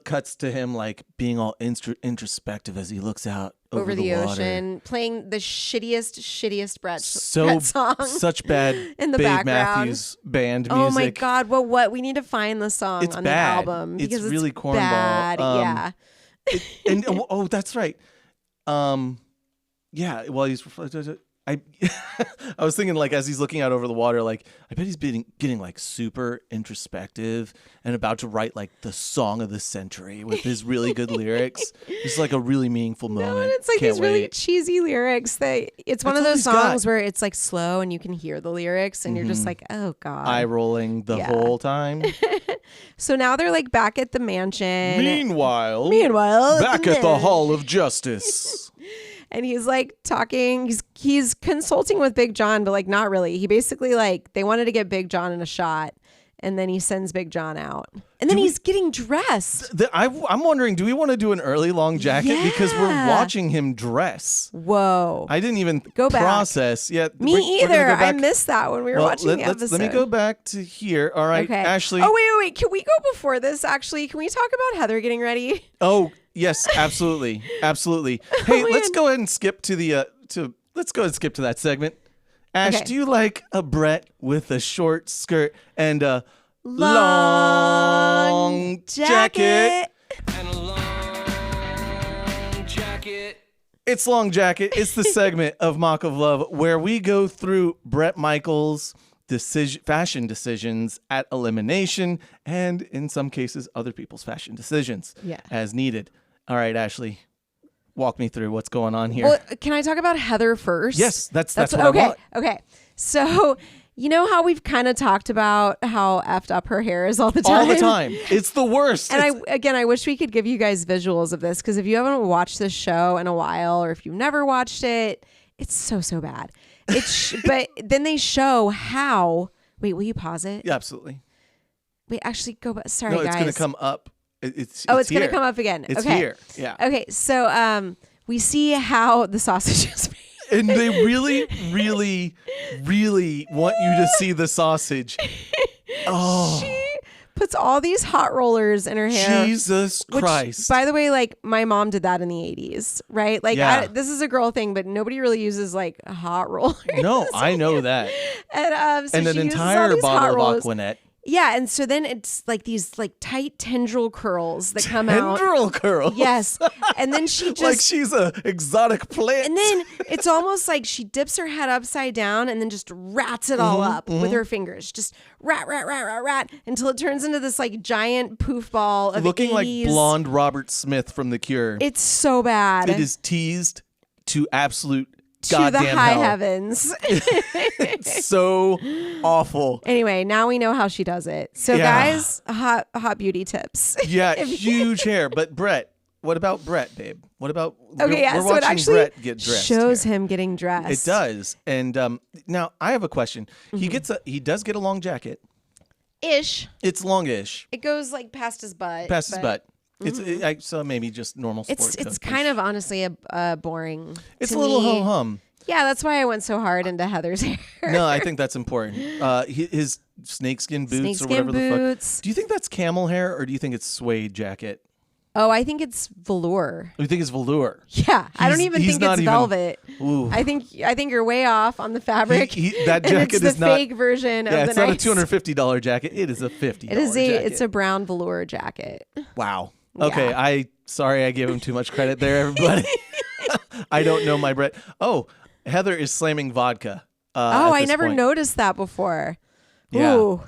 cuts to him like being all introspective as he looks out over the ocean, playing the shittiest Bret song. Such bad in the Dave background. Matthews Band music. Oh my God. Well, what? We need to find the song on the album. Because it's really cornball. Bad. Yeah. Oh, that's right. Yeah. Well, I was thinking like as he's looking out over the water, like I bet he's getting like super introspective and about to write like the song of the century with his really good lyrics. It's like a really meaningful moment. No, and it's like these really cheesy lyrics that it's one of those songs where it's like slow and you can hear the lyrics and you're just like, oh God. Eye rolling the whole time. So now they're like back at the mansion. Meanwhile, back at the Hall of Justice. And he's like talking, he's consulting with Big John, but like not really. He basically like, they wanted to get Big John in a shot and then he sends Big John out. And then he's getting dressed. I'm wondering, do we want to do an early long jacket? Yeah. Because we're watching him dress. Whoa. I didn't even process. Yeah, Me either. I missed that when we were watching the episode. Let me go back to here. All right, okay. Ashley. Oh, wait. Can we go before this, actually? Can we talk about Heather getting ready? Oh, yes, absolutely. Absolutely. Hey, let's go ahead and skip to the let's go ahead and skip to that segment. Ash, do you like a Bret with a short skirt and a long jacket? And a long jacket. It's Long Jacket. It's the segment of Mock of Love where we go through Bret Michaels' fashion decisions at elimination and in some cases other people's fashion decisions as needed. All right, Ashley. Walk me through what's going on here. Well, can I talk about Heather first? Yes, that's what I want. Okay. So, you know how we've kind of talked about how effed up her hair is all the time? All the time. It's the worst. And I wish we could give you guys visuals of this, because if you haven't watched this show in a while or if you've never watched it, it's so bad. But then they show how. Wait, will you pause it? Yeah, absolutely. Wait, actually, go back. Sorry, guys. No, it's going to come up. It's going to come up again. It's here. Yeah. Okay. So we see how the sausage is made. And they really, really, really want you to see the sausage. Oh. She puts all these hot rollers in her hair. Jesus Christ. By the way, like my mom did that in the 80s, right? Like this is a girl thing, but nobody really uses like hot rollers. No, I know that. And, so and an entire bottle of Aquanet. Yeah, and so then it's like these like tight tendril curls that come out. Tendril curls? Yes. And then she just... like she's a exotic plant. And then it's almost like she dips her head upside down and then just rats it all up with her fingers. Just rat, until it turns into this like giant poof ball of looking 80s. like blonde Robert Smith from The Cure. It's so bad. It is teased to absolute to goddamn the high hell. Heavens. It's so awful. Anyway, now we know how she does it. So guys, hot beauty tips. Yeah, huge hair. But Bret, what about Bret, babe? What about we're watching it actually Bret get dressed shows here. him getting dressed. It does. And now I have a question. He does get a long jacket. Ish. It's longish. It goes like past his butt. Past his butt. It's so maybe just normal sport coat. It's kind of honestly a boring. It's to a little me. ho hum. Yeah, that's why I went so hard into Heather's hair. No, I think that's important. His snakeskin boots or Snakeskin whatever boots. the fuck. Do you think that's camel hair or do you think it's suede jacket? Oh, I think it's velour. You think it's velour? Yeah, I don't even think it's velvet. Ooh. I think you're way off on the fabric. That jacket it's is the not fake version of the it's not nice. a $250 jacket. It is a $50 jacket. It's a brown velour jacket. Wow. Yeah. Okay, sorry I gave him too much credit there, everybody. I don't know my Bret. Oh, Heather is slamming vodka. I never noticed that before. Yeah. Ooh.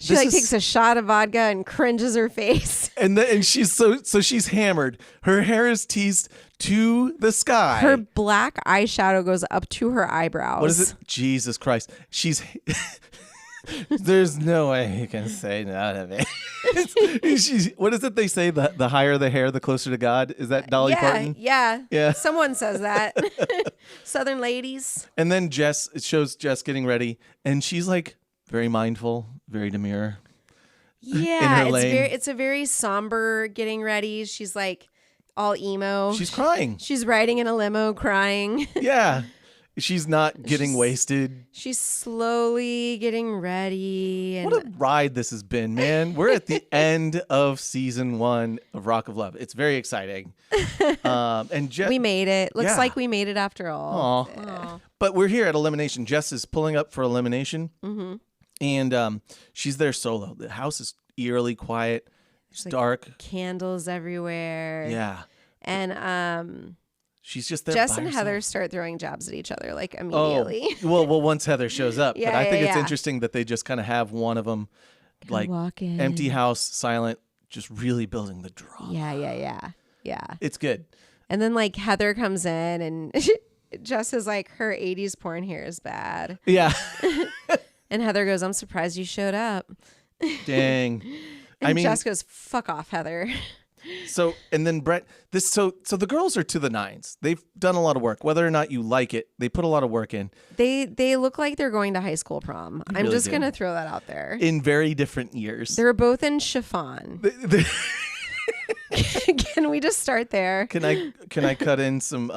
She takes a shot of vodka and cringes her face. And she's so she's hammered. Her hair is teased to the sky. Her black eyeshadow goes up to her eyebrows. What is it? Jesus Christ. She's there's no way you can say none of it. What is it they say? The higher the hair, the closer to God? Is that Dolly Parton? Yeah. Someone says that. Southern ladies. And then it shows Jess getting ready, and she's like very mindful, very demure. Yeah, it's a very somber getting ready. She's like all emo. She's crying. She's riding in a limo crying. Yeah. She's not getting wasted. She's slowly getting ready. And what a ride this has been, man. We're at the end of season 1 of Rock of Love. It's very exciting. And we made it. Looks like we made it after all. Aww. But we're here at elimination. Jess is pulling up for elimination. Mm-hmm. And she's there solo. The house is eerily quiet. It's dark. Candles everywhere. Yeah. And she's just there. Jess by and herself. Heather start throwing jabs at each other like immediately. Oh, well, once Heather shows up. Yeah, but I think it's yeah. interesting that they just kind of have one of them like walk in. empty house, silent, just really building the drama. Yeah. It's good. And then like Heather comes in and Jess is like, her 80s porn hair is bad. Yeah. And Heather goes, I'm surprised you showed up. Dang. And Jess goes, fuck off, Heather. So, and then Bret, so the girls are to the nines. They've done a lot of work. Whether or not you like it, they put a lot of work in. They look like they're going to high school prom. I'm really just do. going to throw that out there. In very different years. They're both in chiffon. Can we just start there? Can I cut in some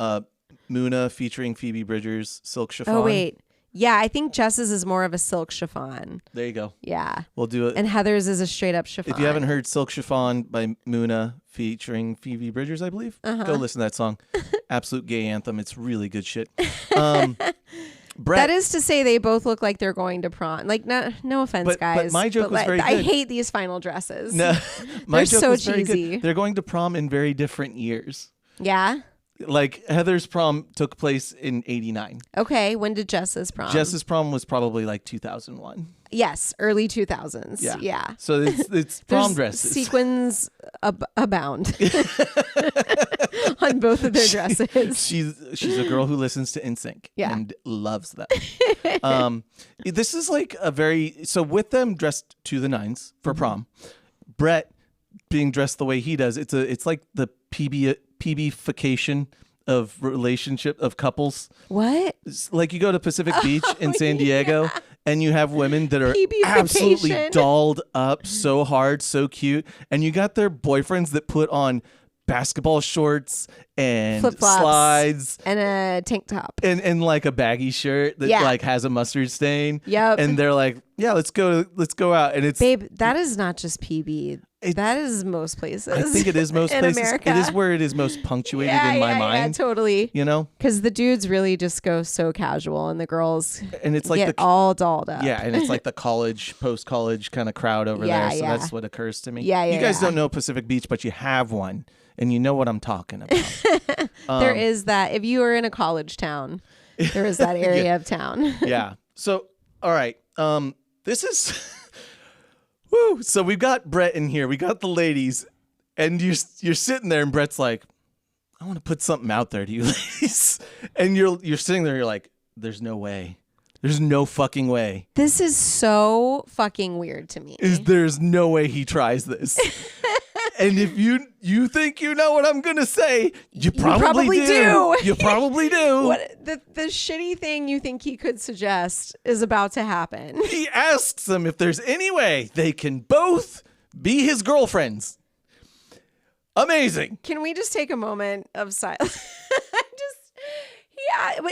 Muna featuring Phoebe Bridgers silk chiffon? Oh, wait. Yeah, I think Jess's is more of a silk chiffon. There you go. Yeah. We'll do it. And Heather's is a straight up chiffon. If you haven't heard Silk Chiffon by Muna featuring Phoebe Bridgers, I believe, go listen to that song. Absolute gay anthem. It's really good shit. Bret, that is to say they both look like they're going to prom. Like, no offense, guys. But my joke was very good. I hate these final dresses. No, my joke so was very cheesy. good. They're going to prom in very different years. Yeah? Like Heather's prom took place in 89. Okay, when did Jess's prom? Jess's prom was probably like 2001. Yes, early 2000s. Yeah. So it's prom dresses. Sequins abound on both of their dresses. She's a girl who listens to NSYNC and loves them. This is like so with them dressed to the nines for prom, Bret being dressed the way he does, it's like the PB-fication of relationship of couples. What? It's like you go to Pacific Beach in San Diego and you have women that are PB-fication. absolutely dolled up so hard, so cute, and you got their boyfriends that put on basketball shorts and flip-flops slides and a tank top and like a baggy shirt that like has a mustard stain. Yep. And they're like, yeah, let's go out. And it's, babe, that is not just PB. That is most places. I think it is most in places. America. It is where it is most punctuated in my mind. Yeah, totally. You know, because the dudes really just go so casual, and the girls and it's like get all dolled up. Yeah, and it's like the college, post-college kind of crowd over there. So that's what occurs to me. Yeah. You guys don't know Pacific Beach, but you have one, and you know what I'm talking about. There is that. If you are in a college town, there is that area of town. Yeah. So, all right. This is. Woo. So we've got Bret in here. We got the ladies, and you're sitting there, and Bret's like, "I want to put something out there to you, ladies," and you're sitting there. You're like, "There's no way. There's no fucking way. This is so fucking weird to me. There's no way he tries this." And if you think you know what I'm gonna say, you probably do. You probably do. What the shitty thing you think he could suggest is about to happen. He asks them if there's any way they can both be his girlfriends. Amazing. Can we just take a moment of silence?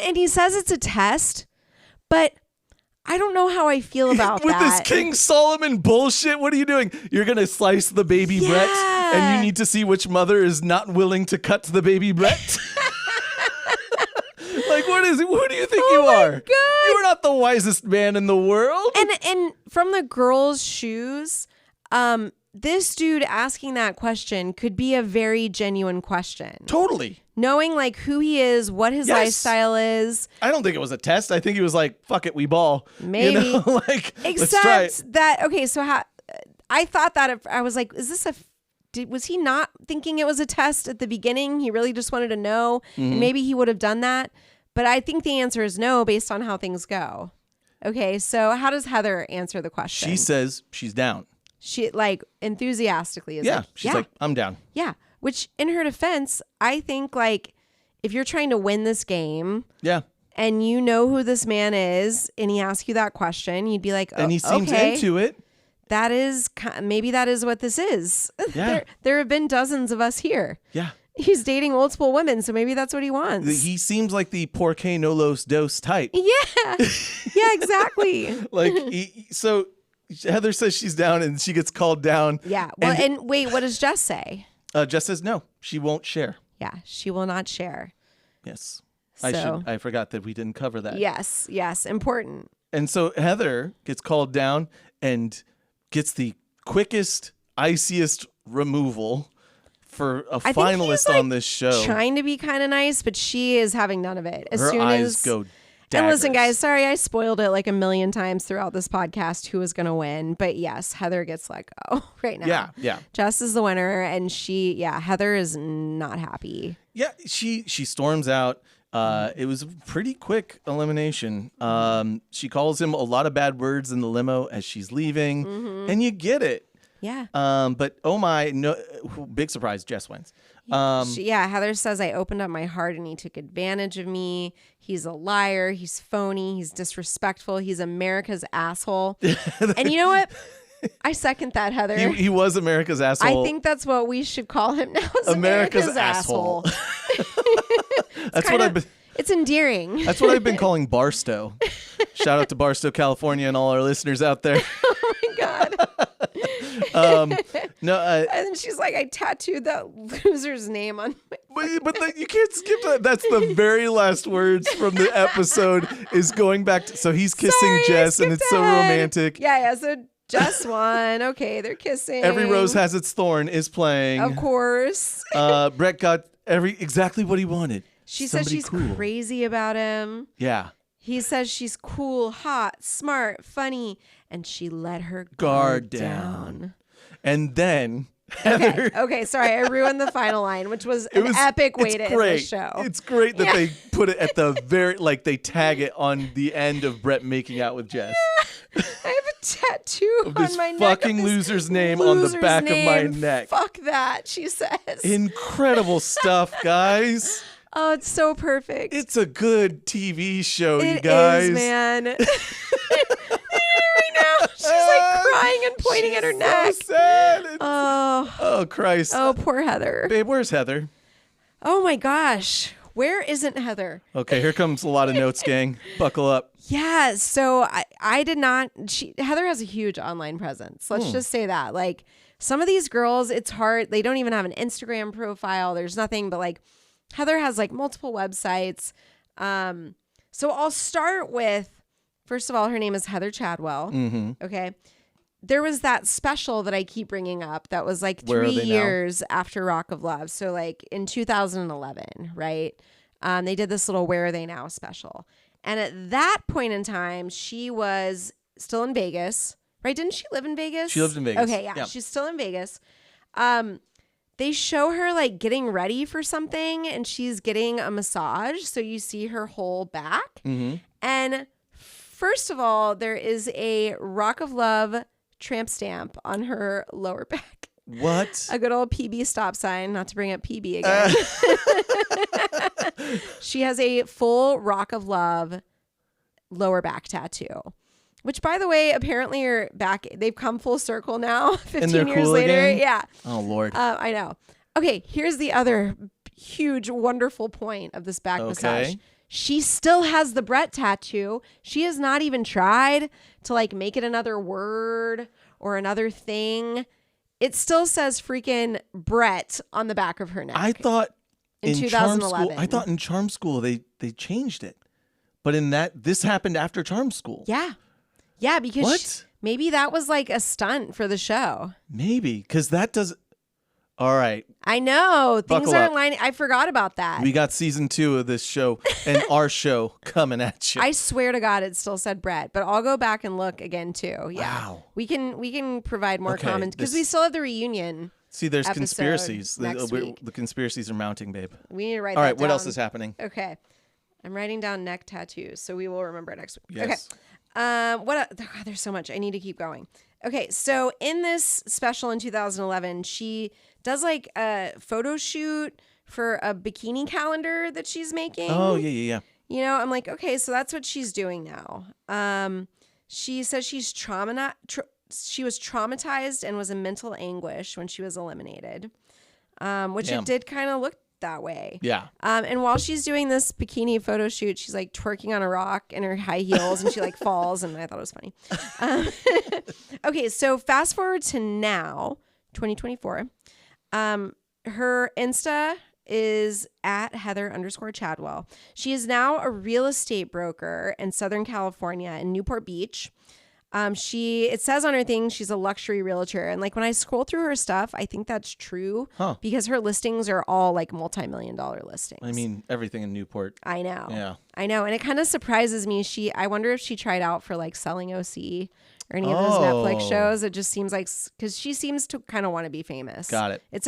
And he says it's a test, but I don't know how I feel about With that. this King Solomon bullshit, what are you doing? You're going to slice the baby Bret, and you need to see which mother is not willing to cut the baby Bret? Like, what is it? Who do you think you are? God. You are not the wisest man in the world. And from the girl's shoes, this dude asking that question could be a very genuine question. Totally. Knowing like who he is, what his lifestyle is. I don't think it was a test. I think he was like, fuck it, we ball. Maybe. You know? Like, let's try it. Except that, okay, so I thought that, I was like, is this was he not thinking it was a test at the beginning? He really just wanted to know, and maybe he would have done that. But I think the answer is no based on how things go. Okay, so how does Heather answer the question? She says she's down. She like enthusiastically is like, she's like, I'm down. Yeah. Which in her defense, I think like if you're trying to win this game and you know who this man is and he asks you that question, you'd be like, oh, and he seems okay, into it. Maybe that is what this is. Yeah. there have been dozens of us here. Yeah. He's dating multiple women, so maybe that's what he wants. He seems like the porque no los dos type. Yeah. Yeah, exactly. So Heather says she's down and she gets called down. Yeah. Well, and wait, what does Jess say? Jess says no, she won't share. Yeah, she will not share. Yes. So, I forgot that we didn't cover that. Yes, important. And so Heather gets called down and gets the quickest, iciest removal for a finalist on this show. Trying to be kind of nice, but she is having none of it. Her eyes go daggers. And listen, guys, sorry I spoiled it like a million times throughout this podcast who was going to win. But yes, Heather gets let go right now. Yeah. Jess is the winner, and Heather is not happy. Yeah, she storms out. It was a pretty quick elimination. She calls him a lot of bad words in the limo as she's leaving, and you get it. Yeah. But oh my, no, big surprise, Jess wins. Heather says, I opened up my heart and he took advantage of me. He's a liar. He's phony. He's disrespectful. He's America's asshole. And you know what? I second that, Heather. He was America's asshole. I think that's what we should call him now. America's asshole. It's endearing. That's what I've been calling Barstow. Shout out to Barstow, California, and all our listeners out there. Oh my God. And then she's like, I tattooed that loser's name on my But you can't skip that. That's the very last words from the episode is going back to, so he's kissing Jess and it's so romantic. Yeah. So Jess won. Okay, they're kissing. Every Rose Has Its Thorn is playing. Of course. Bret got exactly what he wanted. She says she's crazy about him. Yeah. He says she's cool, hot, smart, funny, and she let her guard down. And then Okay, sorry, I ruined the final line, which was an epic way to end the show. It's great that they put it at the very, like they tag it on the end of Bret making out with Jess. Yeah. I have a tattoo of this on my neck. Fucking loser's name on the back of my neck. Fuck that, she says. Incredible stuff, guys. Oh, it's so perfect. It's a good TV show, you guys. It is, man. Right now, she's like crying and pointing at her neck. So sad. Oh, Christ. Oh, poor Heather. Babe, where's Heather? Oh my gosh. Where isn't Heather? Okay, here comes a lot of notes, gang. Buckle up. Yeah, so I did not. Heather has a huge online presence. Let's just say that. Like some of these girls, it's hard. They don't even have an Instagram profile. There's nothing, but like Heather has like multiple websites. So I'll start with, first of all, her name is Heather Chadwell. Mm-hmm. Okay. There was that special that I keep bringing up that was like 3 years after Rock of Love. So like in 2011, right? They did this little Where Are They Now special. And at that point in time, she was still in Vegas, right? Didn't she live in Vegas? She lived in Vegas. Okay, yeah. She's still in Vegas. They show her like getting ready for something and she's getting a massage. So you see her whole back. Mm-hmm. And first of all, there is a Rock of Love tramp stamp on her lower back. What? A good old PB stop sign, not to bring up PB again. She has a full Rock of Love lower back tattoo, which, by the way, apparently are back. They've come full circle now, 15 years cool later. again? Yeah. Oh, Lord. I know. Okay, here's the other huge, wonderful point of this back massage. She still has the Bret tattoo. She has not even tried to like make it another word or another thing. It still says freaking Bret on the back of her neck. I thought in 2011. Charm School, I thought in Charm School they changed it. But in this happened after Charm School. Yeah. Yeah, because what? Maybe that was like a stunt for the show. Maybe, because that does. All right. I know. Things Buckle aren't up. lining. I forgot about that. We got season 2 of this show and our show coming at you. I swear to God, it still said Bret, but I'll go back and look again too. Yeah. Wow. We can provide more Okay, comments because we still have the reunion. See, there's episode conspiracies. next week. The conspiracies are mounting, babe. We need to write All that right, what down. else is happening? Okay. I'm writing down neck tattoos, so we will remember it next week. Yes. Okay. God, there's so much. I need to keep going. Okay, so in this special in 2011, she does like a photo shoot for a bikini calendar that she's making. Oh, yeah. You know, I'm like, okay, so that's what she's doing now. She says she was traumatized and was in mental anguish when she was eliminated, which Damn. it did kind of look that way. Yeah. And while she's doing this bikini photo shoot, she's like twerking on a rock in her high heels and she like falls, and I thought it was funny. Okay, so fast forward to now, 2024. Her Insta is at Heather_Chadwell. She is now a real estate broker in Southern California in Newport Beach. It says on her thing she's a luxury realtor, and like when I scroll through her stuff, I think that's true because her listings are all like multi-million-dollar listings. I mean, everything in Newport. I know. Yeah. I know, and it kind of surprises me. I wonder if she tried out for like Selling OC or any of those Netflix shows. It just seems like because she seems to kind of want to be famous. Got it. It's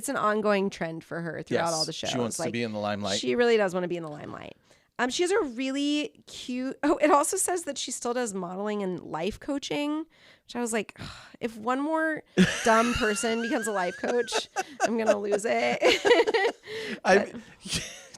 an ongoing trend for her throughout all the shows. She wants to be in the limelight. She really does want to be in the limelight. She has a really cute. Oh, it also says that she still does modeling and life coaching, which I was like, if one more dumb person becomes a life coach, I'm gonna lose it.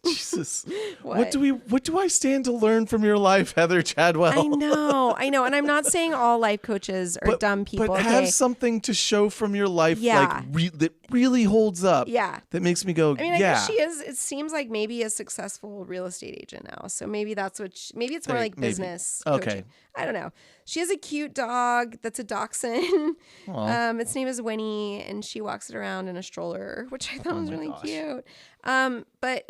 Jesus, what do I stand to learn from your life, Heather Chadwell? I know, and I'm not saying all life coaches are dumb people. But okay? have something to show from your life, Yeah. that really holds up. Yeah, that makes me go. I mean, I guess she is. It seems like maybe a successful real estate agent now. So maybe that's what. Maybe it's more like business. Okay. Coaching. I don't know. She has a cute dog that's a dachshund. Its name is Winnie, and she walks it around in a stroller, which I thought was really cute. But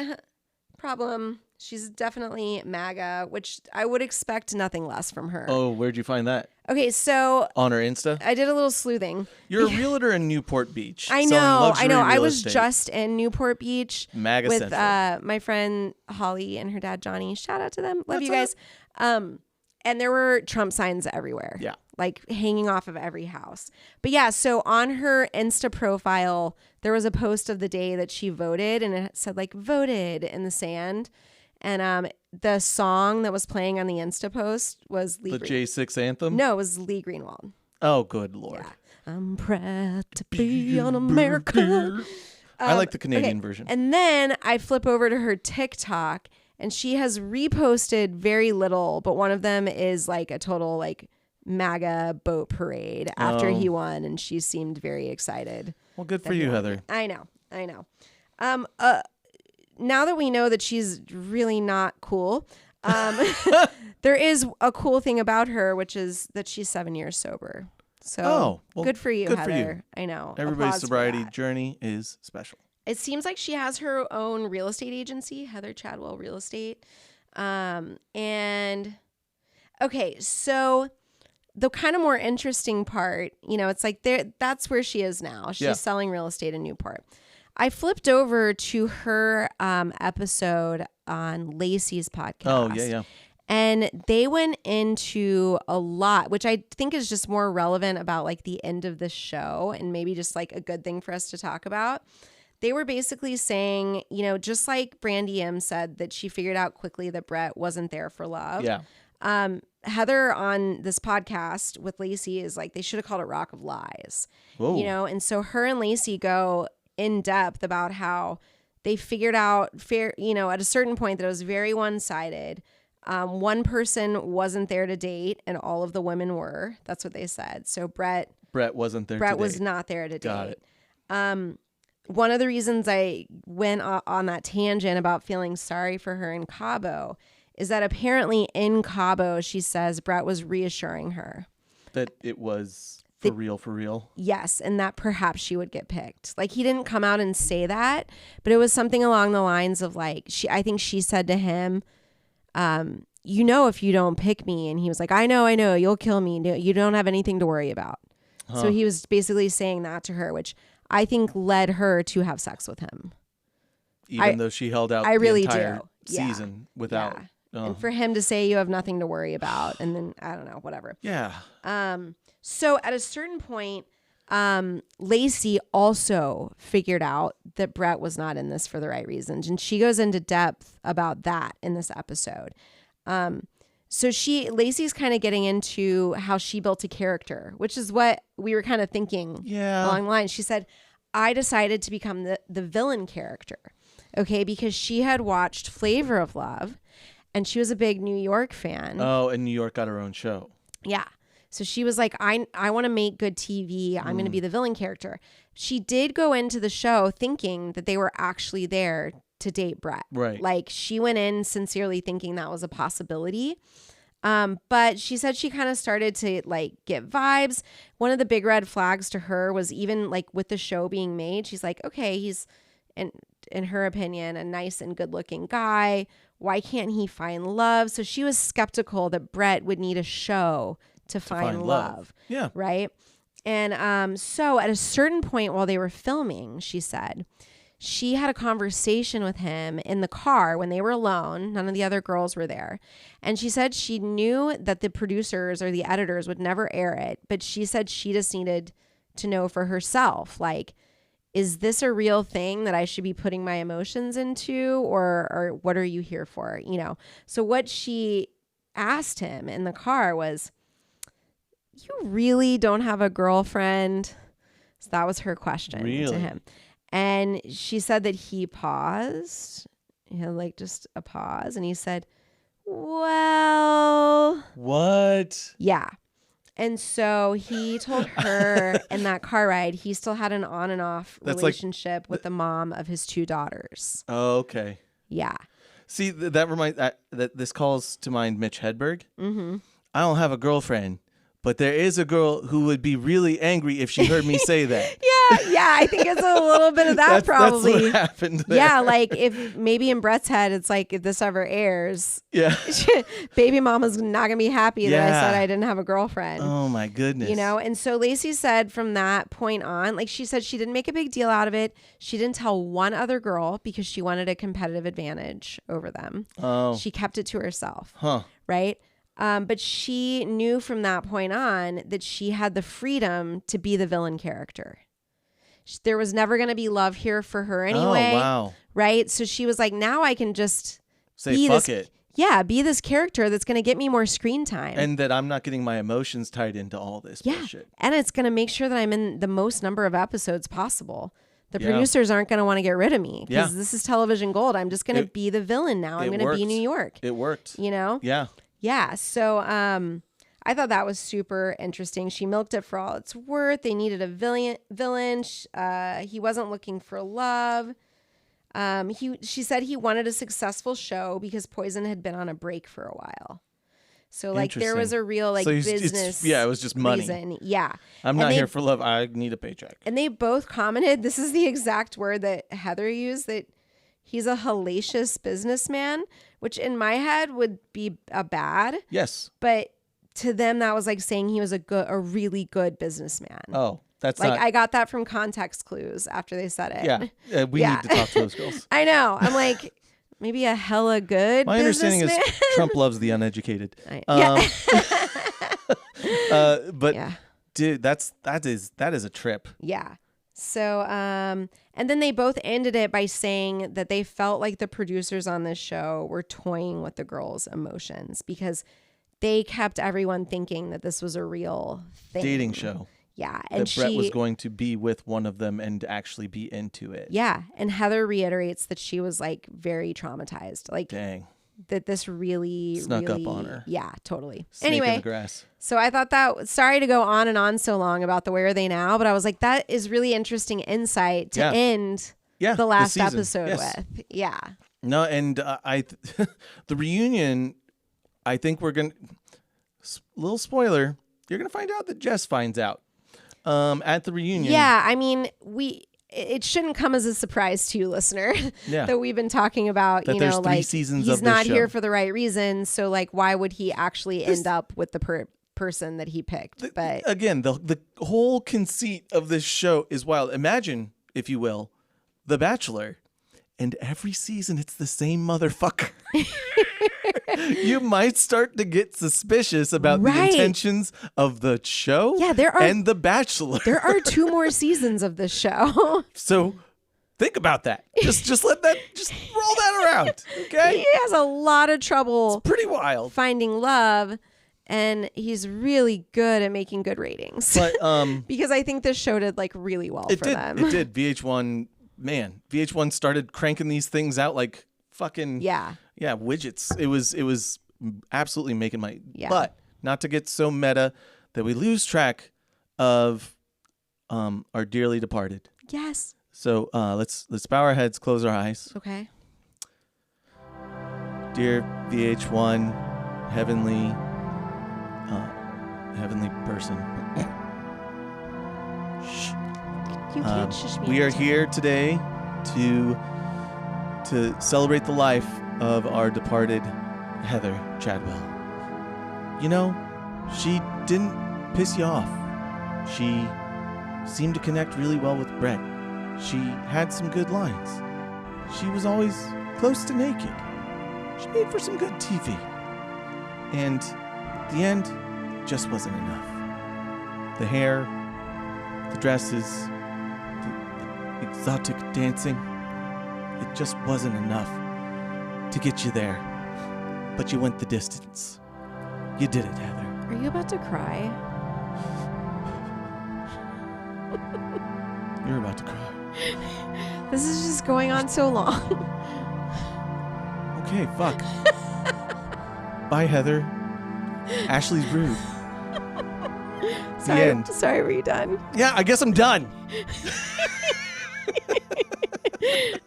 problem, she's definitely MAGA, which I would expect nothing less from her. Oh, where'd you find that? Okay, so on her Insta, I did a little sleuthing. You're a realtor in Newport Beach. I know. I was estate. just in Newport Beach MAGA with Central. my friend Holly and her dad Johnny. Shout out to them. Love What's you guys. And there were Trump signs everywhere. Yeah. Like hanging off of every house. But yeah, so on her Insta profile, there was a post of the day that she voted, and it said like voted in the sand. And the song that was playing on the Insta post was the J6 anthem? No, it was Lee Greenwald. Oh, good Lord. Yeah. I'm proud to be an American. I like the Canadian version. And then I flip over to her TikTok, and she has reposted very little, but one of them is like a total like MAGA boat parade after he won, and she seemed very excited. Well, good for you, Heather. I know. Now that we know that she's really not cool, there is a cool thing about her, which is that she's 7 years sober. So good for you, Heather. I know. Everybody's sobriety journey is special. It seems like she has her own real estate agency, Heather Chadwell Real Estate. And okay, so the kind of more interesting part, it's like that's where she is now. She's selling real estate in Newport. I flipped over to her episode on Lacey's podcast. Oh, yeah. And they went into a lot, which I think is just more relevant about like the end of the show and maybe just like a good thing for us to talk about. They were basically saying, just like Brandy M said that she figured out quickly that Bret wasn't there for love. Yeah. Heather on this podcast with Lacey is like, they should have called it Rock of Lies, Whoa. you know? And so her and Lacey go in depth about how they figured out at a certain point that it was very one-sided. One person wasn't there to date and all of the women were. That's what they said. So Bret wasn't there. Bret was not there to Got date. it. One of the reasons I went on that tangent about feeling sorry for her in Cabo is that apparently in Cabo, she says Bret was reassuring her that it was for real. Yes, and that perhaps she would get picked. Like, he didn't come out and say that, but it was something along the lines of like, I think she said to him, if you don't pick me. And he was like, I know, you'll kill me. You don't have anything to worry about. Huh. So he was basically saying that to her, which I think led her to have sex with him. Even though she held out the entire season without. Yeah. And for him to say you have nothing to worry about. And then, I don't know, whatever. Yeah. So at a certain point, Lacey also figured out that Bret was not in this for the right reasons. And she goes into depth about that in this episode. So Lacey's kind of getting into how she built a character, which is what we were kind of thinking along the line. She said, I decided to become the villain character. Okay. Because she had watched Flavor of Love and she was a big New York fan. Oh, and New York got her own show. Yeah. So she was like, I want to make good TV. I'm going to be the villain character. She did go into the show thinking that they were actually there to date Bret. Right. Like, she went in sincerely thinking that was a possibility. But she said she kind of started to like get vibes. One of the big red flags to her was even like with the show being made, she's like, okay, he's in her opinion, a nice and good looking guy. Why can't he find love? So she was skeptical that Bret would need a show to find love. Yeah. Right. And so at a certain point while they were filming, she said she had a conversation with him in the car when they were alone. None of the other girls were there. And she said she knew that the producers or the editors would never air it. But she said she just needed to know for herself, like, is this a real thing that I should be putting my emotions into, or what are you here for? You know? So what she asked him in the car was, you really don't have a girlfriend? So that was her question to him. And she said that he paused. He had like just a pause. And he said, well. What? Yeah. And so he told her in that car ride, he still had an on and off relationship with the mom of his two daughters. Oh, okay. Yeah. See, that reminds that this calls to mind Mitch Hedberg. Mm-hmm. I don't have a girlfriend, but there is a girl who would be really angry if she heard me say that. Yeah, I think it's a little bit of that probably. That's what happened there. Yeah, like if maybe in Bret's head, it's like if this ever airs, yeah, baby mama's not gonna be happy that I said I didn't have a girlfriend. Oh my goodness. You know, and so Lacey said from that point on, like she said, she didn't make a big deal out of it. She didn't tell one other girl because she wanted a competitive advantage over them. Oh, she kept it to herself. Huh. Right. But she knew from that point on that she had the freedom to be the villain character. There was never going to be love here for her anyway. Oh, wow. Right? So she was like, now I can just say fuck it. Yeah, be this character that's going to get me more screen time. And that I'm not getting my emotions tied into all this bullshit. And it's going to make sure that I'm in the most number of episodes possible. The producers aren't going to want to get rid of me because this is television gold. I'm just going to be the villain now. I'm going to be New York. It worked. You know? Yeah. Yeah. So I thought that was super interesting. She milked it for all it's worth. They needed a villain. He wasn't looking for love. She said he wanted a successful show because Poison had been on a break for a while. So like there was a real like business. It was just money. Reason. Yeah. I'm not here for love. I need a paycheck. And they both commented, this is the exact word that Heather used, that he's a hellacious businessman, which in my head would be a bad. Yes. But to them, that was like saying he was a really good businessman. Oh, that's like I got that from context clues after they said it. Yeah. We need to talk to those girls. I know. I'm like, maybe a hella good My understanding is Trump loves the uneducated. But dude, that is a trip. Yeah. So, and then they both ended it by saying that they felt like the producers on this show were toying with the girls' emotions because they kept everyone thinking that this was a real thing. Dating show. Yeah. And that Bret was going to be with one of them and actually be into it. Yeah. And Heather reiterates that she was like very traumatized. Like, dang. That this really snuck up on her. Yeah, totally. Snake anyway, in the grass. So I thought that, sorry to go on and on so long about the Where Are They Now, but I was like, that is really interesting insight to end the last episode with. Yeah. No, and the reunion, I think we're going to, little spoiler, you're going to find out that Jess finds out at the reunion. Yeah, I mean, it shouldn't come as a surprise to you, listener, that we've been talking about, that you know, like seasons he's of not show. here for the right reasons. So like, why would he actually end up with the person that he picked? But again, the whole conceit of this show is wild. Imagine, if you will, The Bachelor, and every season it's the same motherfucker. You might start to get suspicious about the intentions of the show and The Bachelor. There are 2 more seasons of this show. So think about that. Just roll that around. Okay. He has a lot of trouble. It's pretty wild. Finding love, and he's really good at making good ratings. But because I think this show did like really well for them. It did. VH1 started cranking these things out like fucking widgets. It was absolutely making money. But not to get so meta that we lose track of our dearly departed. Yes. So let's bow our heads, close our eyes. Okay. Dear VH1, heavenly person. Shh. You can't shush me. We are here today to celebrate the life of our departed Heather Chadwell. You know, she didn't piss you off. She seemed to connect really well with Bret. She had some good lines. She was always close to naked. She made for some good TV. And at the end, it just wasn't enough. The hair, the dresses, the exotic dancing, it just wasn't enough to get you there. But you went the distance. You did it, Heather. Are you about to cry? You're about to cry. This is just going on so long. Okay, fuck. Bye, Heather. Ashley's rude. Sorry, were you done? Yeah, I guess I'm done.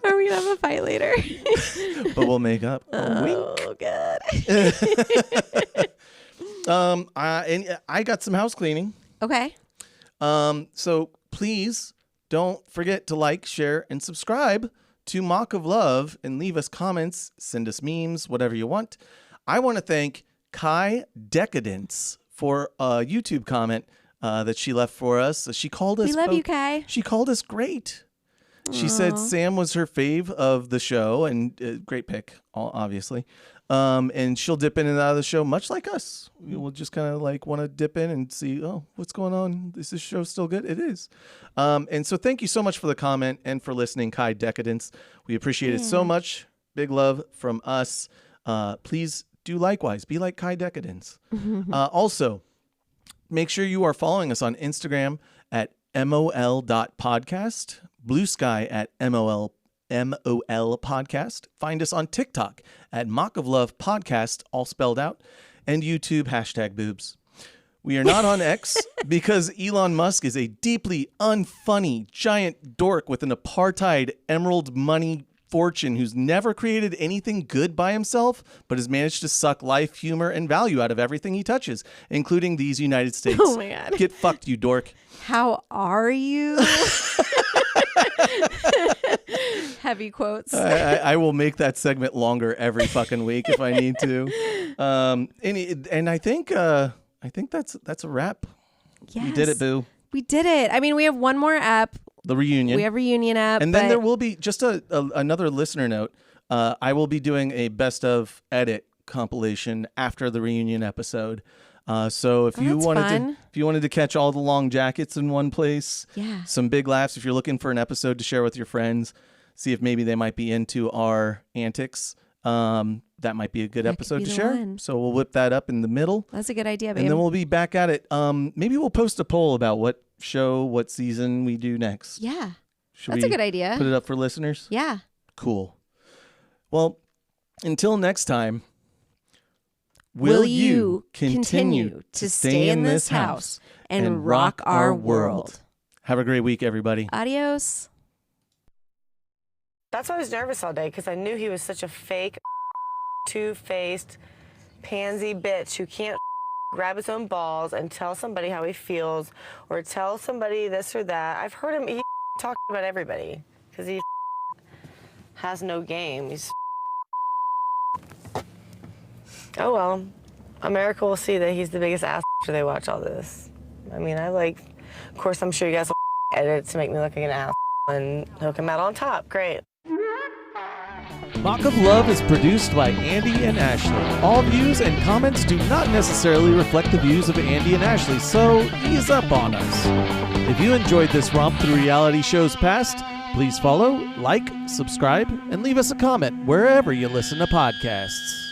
Are we gonna have a fight later? But we'll make up. Oh, God. And I got some house cleaning. Okay. So please don't forget to like, share, and subscribe to Mock of Love and leave us comments, send us memes, whatever you want. I want to thank Kai Decadence for a YouTube comment that she left for us. She called us. We love you, Kai. She called us great. She said Sam was her fave of the show, and great pick, obviously. And she'll dip in and out of the show, much like us. We'll just kind of like want to dip in and see, what's going on? Is this show still good? It is. And so thank you so much for the comment and for listening, Kai Decadence. We appreciate it so much. Big love from us. Please do likewise. Be like Kai Decadence. Also, make sure you are following us on Instagram at mol.podcast, Blue Sky at MOL podcast. Find us on TikTok at Mock of Love Podcast, all spelled out, and YouTube #boobs. We are not on X because Elon Musk is a deeply unfunny giant dork with an apartheid emerald money fortune who's never created anything good by himself, but has managed to suck life, humor, and value out of everything he touches, including these United States. Oh my God. Get fucked, you dork. How are you? Heavy quotes. I will make that segment longer every fucking week if I need to. And I think that's a wrap. Yes. We did it, boo. We did it. I mean, we have one more app. The reunion. We have reunion app. And then there will be just another listener note. I will be doing a best of edit compilation after the reunion episode. So if you wanted to catch all the long jackets in one place, some big laughs, if you're looking for an episode to share with your friends, see if maybe they might be into our antics, that might be a good That episode could to be the share. one. So we'll whip that up in the middle. That's a good idea, babe. And then we'll be back at it. Maybe we'll post a poll about what show, what season we do next. Yeah. Should That's a we good idea. put it up for listeners? Yeah. Cool. Well, until next time, Will you continue to stay in this house and rock our world? Have a great week, everybody. Adios. That's why I was nervous all day, because I knew he was such a fake, two-faced, pansy bitch who can't grab his own balls and tell somebody how he feels or tell somebody this or that. I've heard him talk about everybody because he has no game. He's oh well, America will see that he's the biggest ass after they watch all this. I mean, of course, I'm sure you guys will edit it to make me look like an ass and hook him out on top. Great. Mock of Love is produced by Andy and Ashley. All views and comments do not necessarily reflect the views of Andy and Ashley, so ease up on us. If you enjoyed this romp through reality shows past, please follow, like, subscribe, and leave us a comment wherever you listen to podcasts.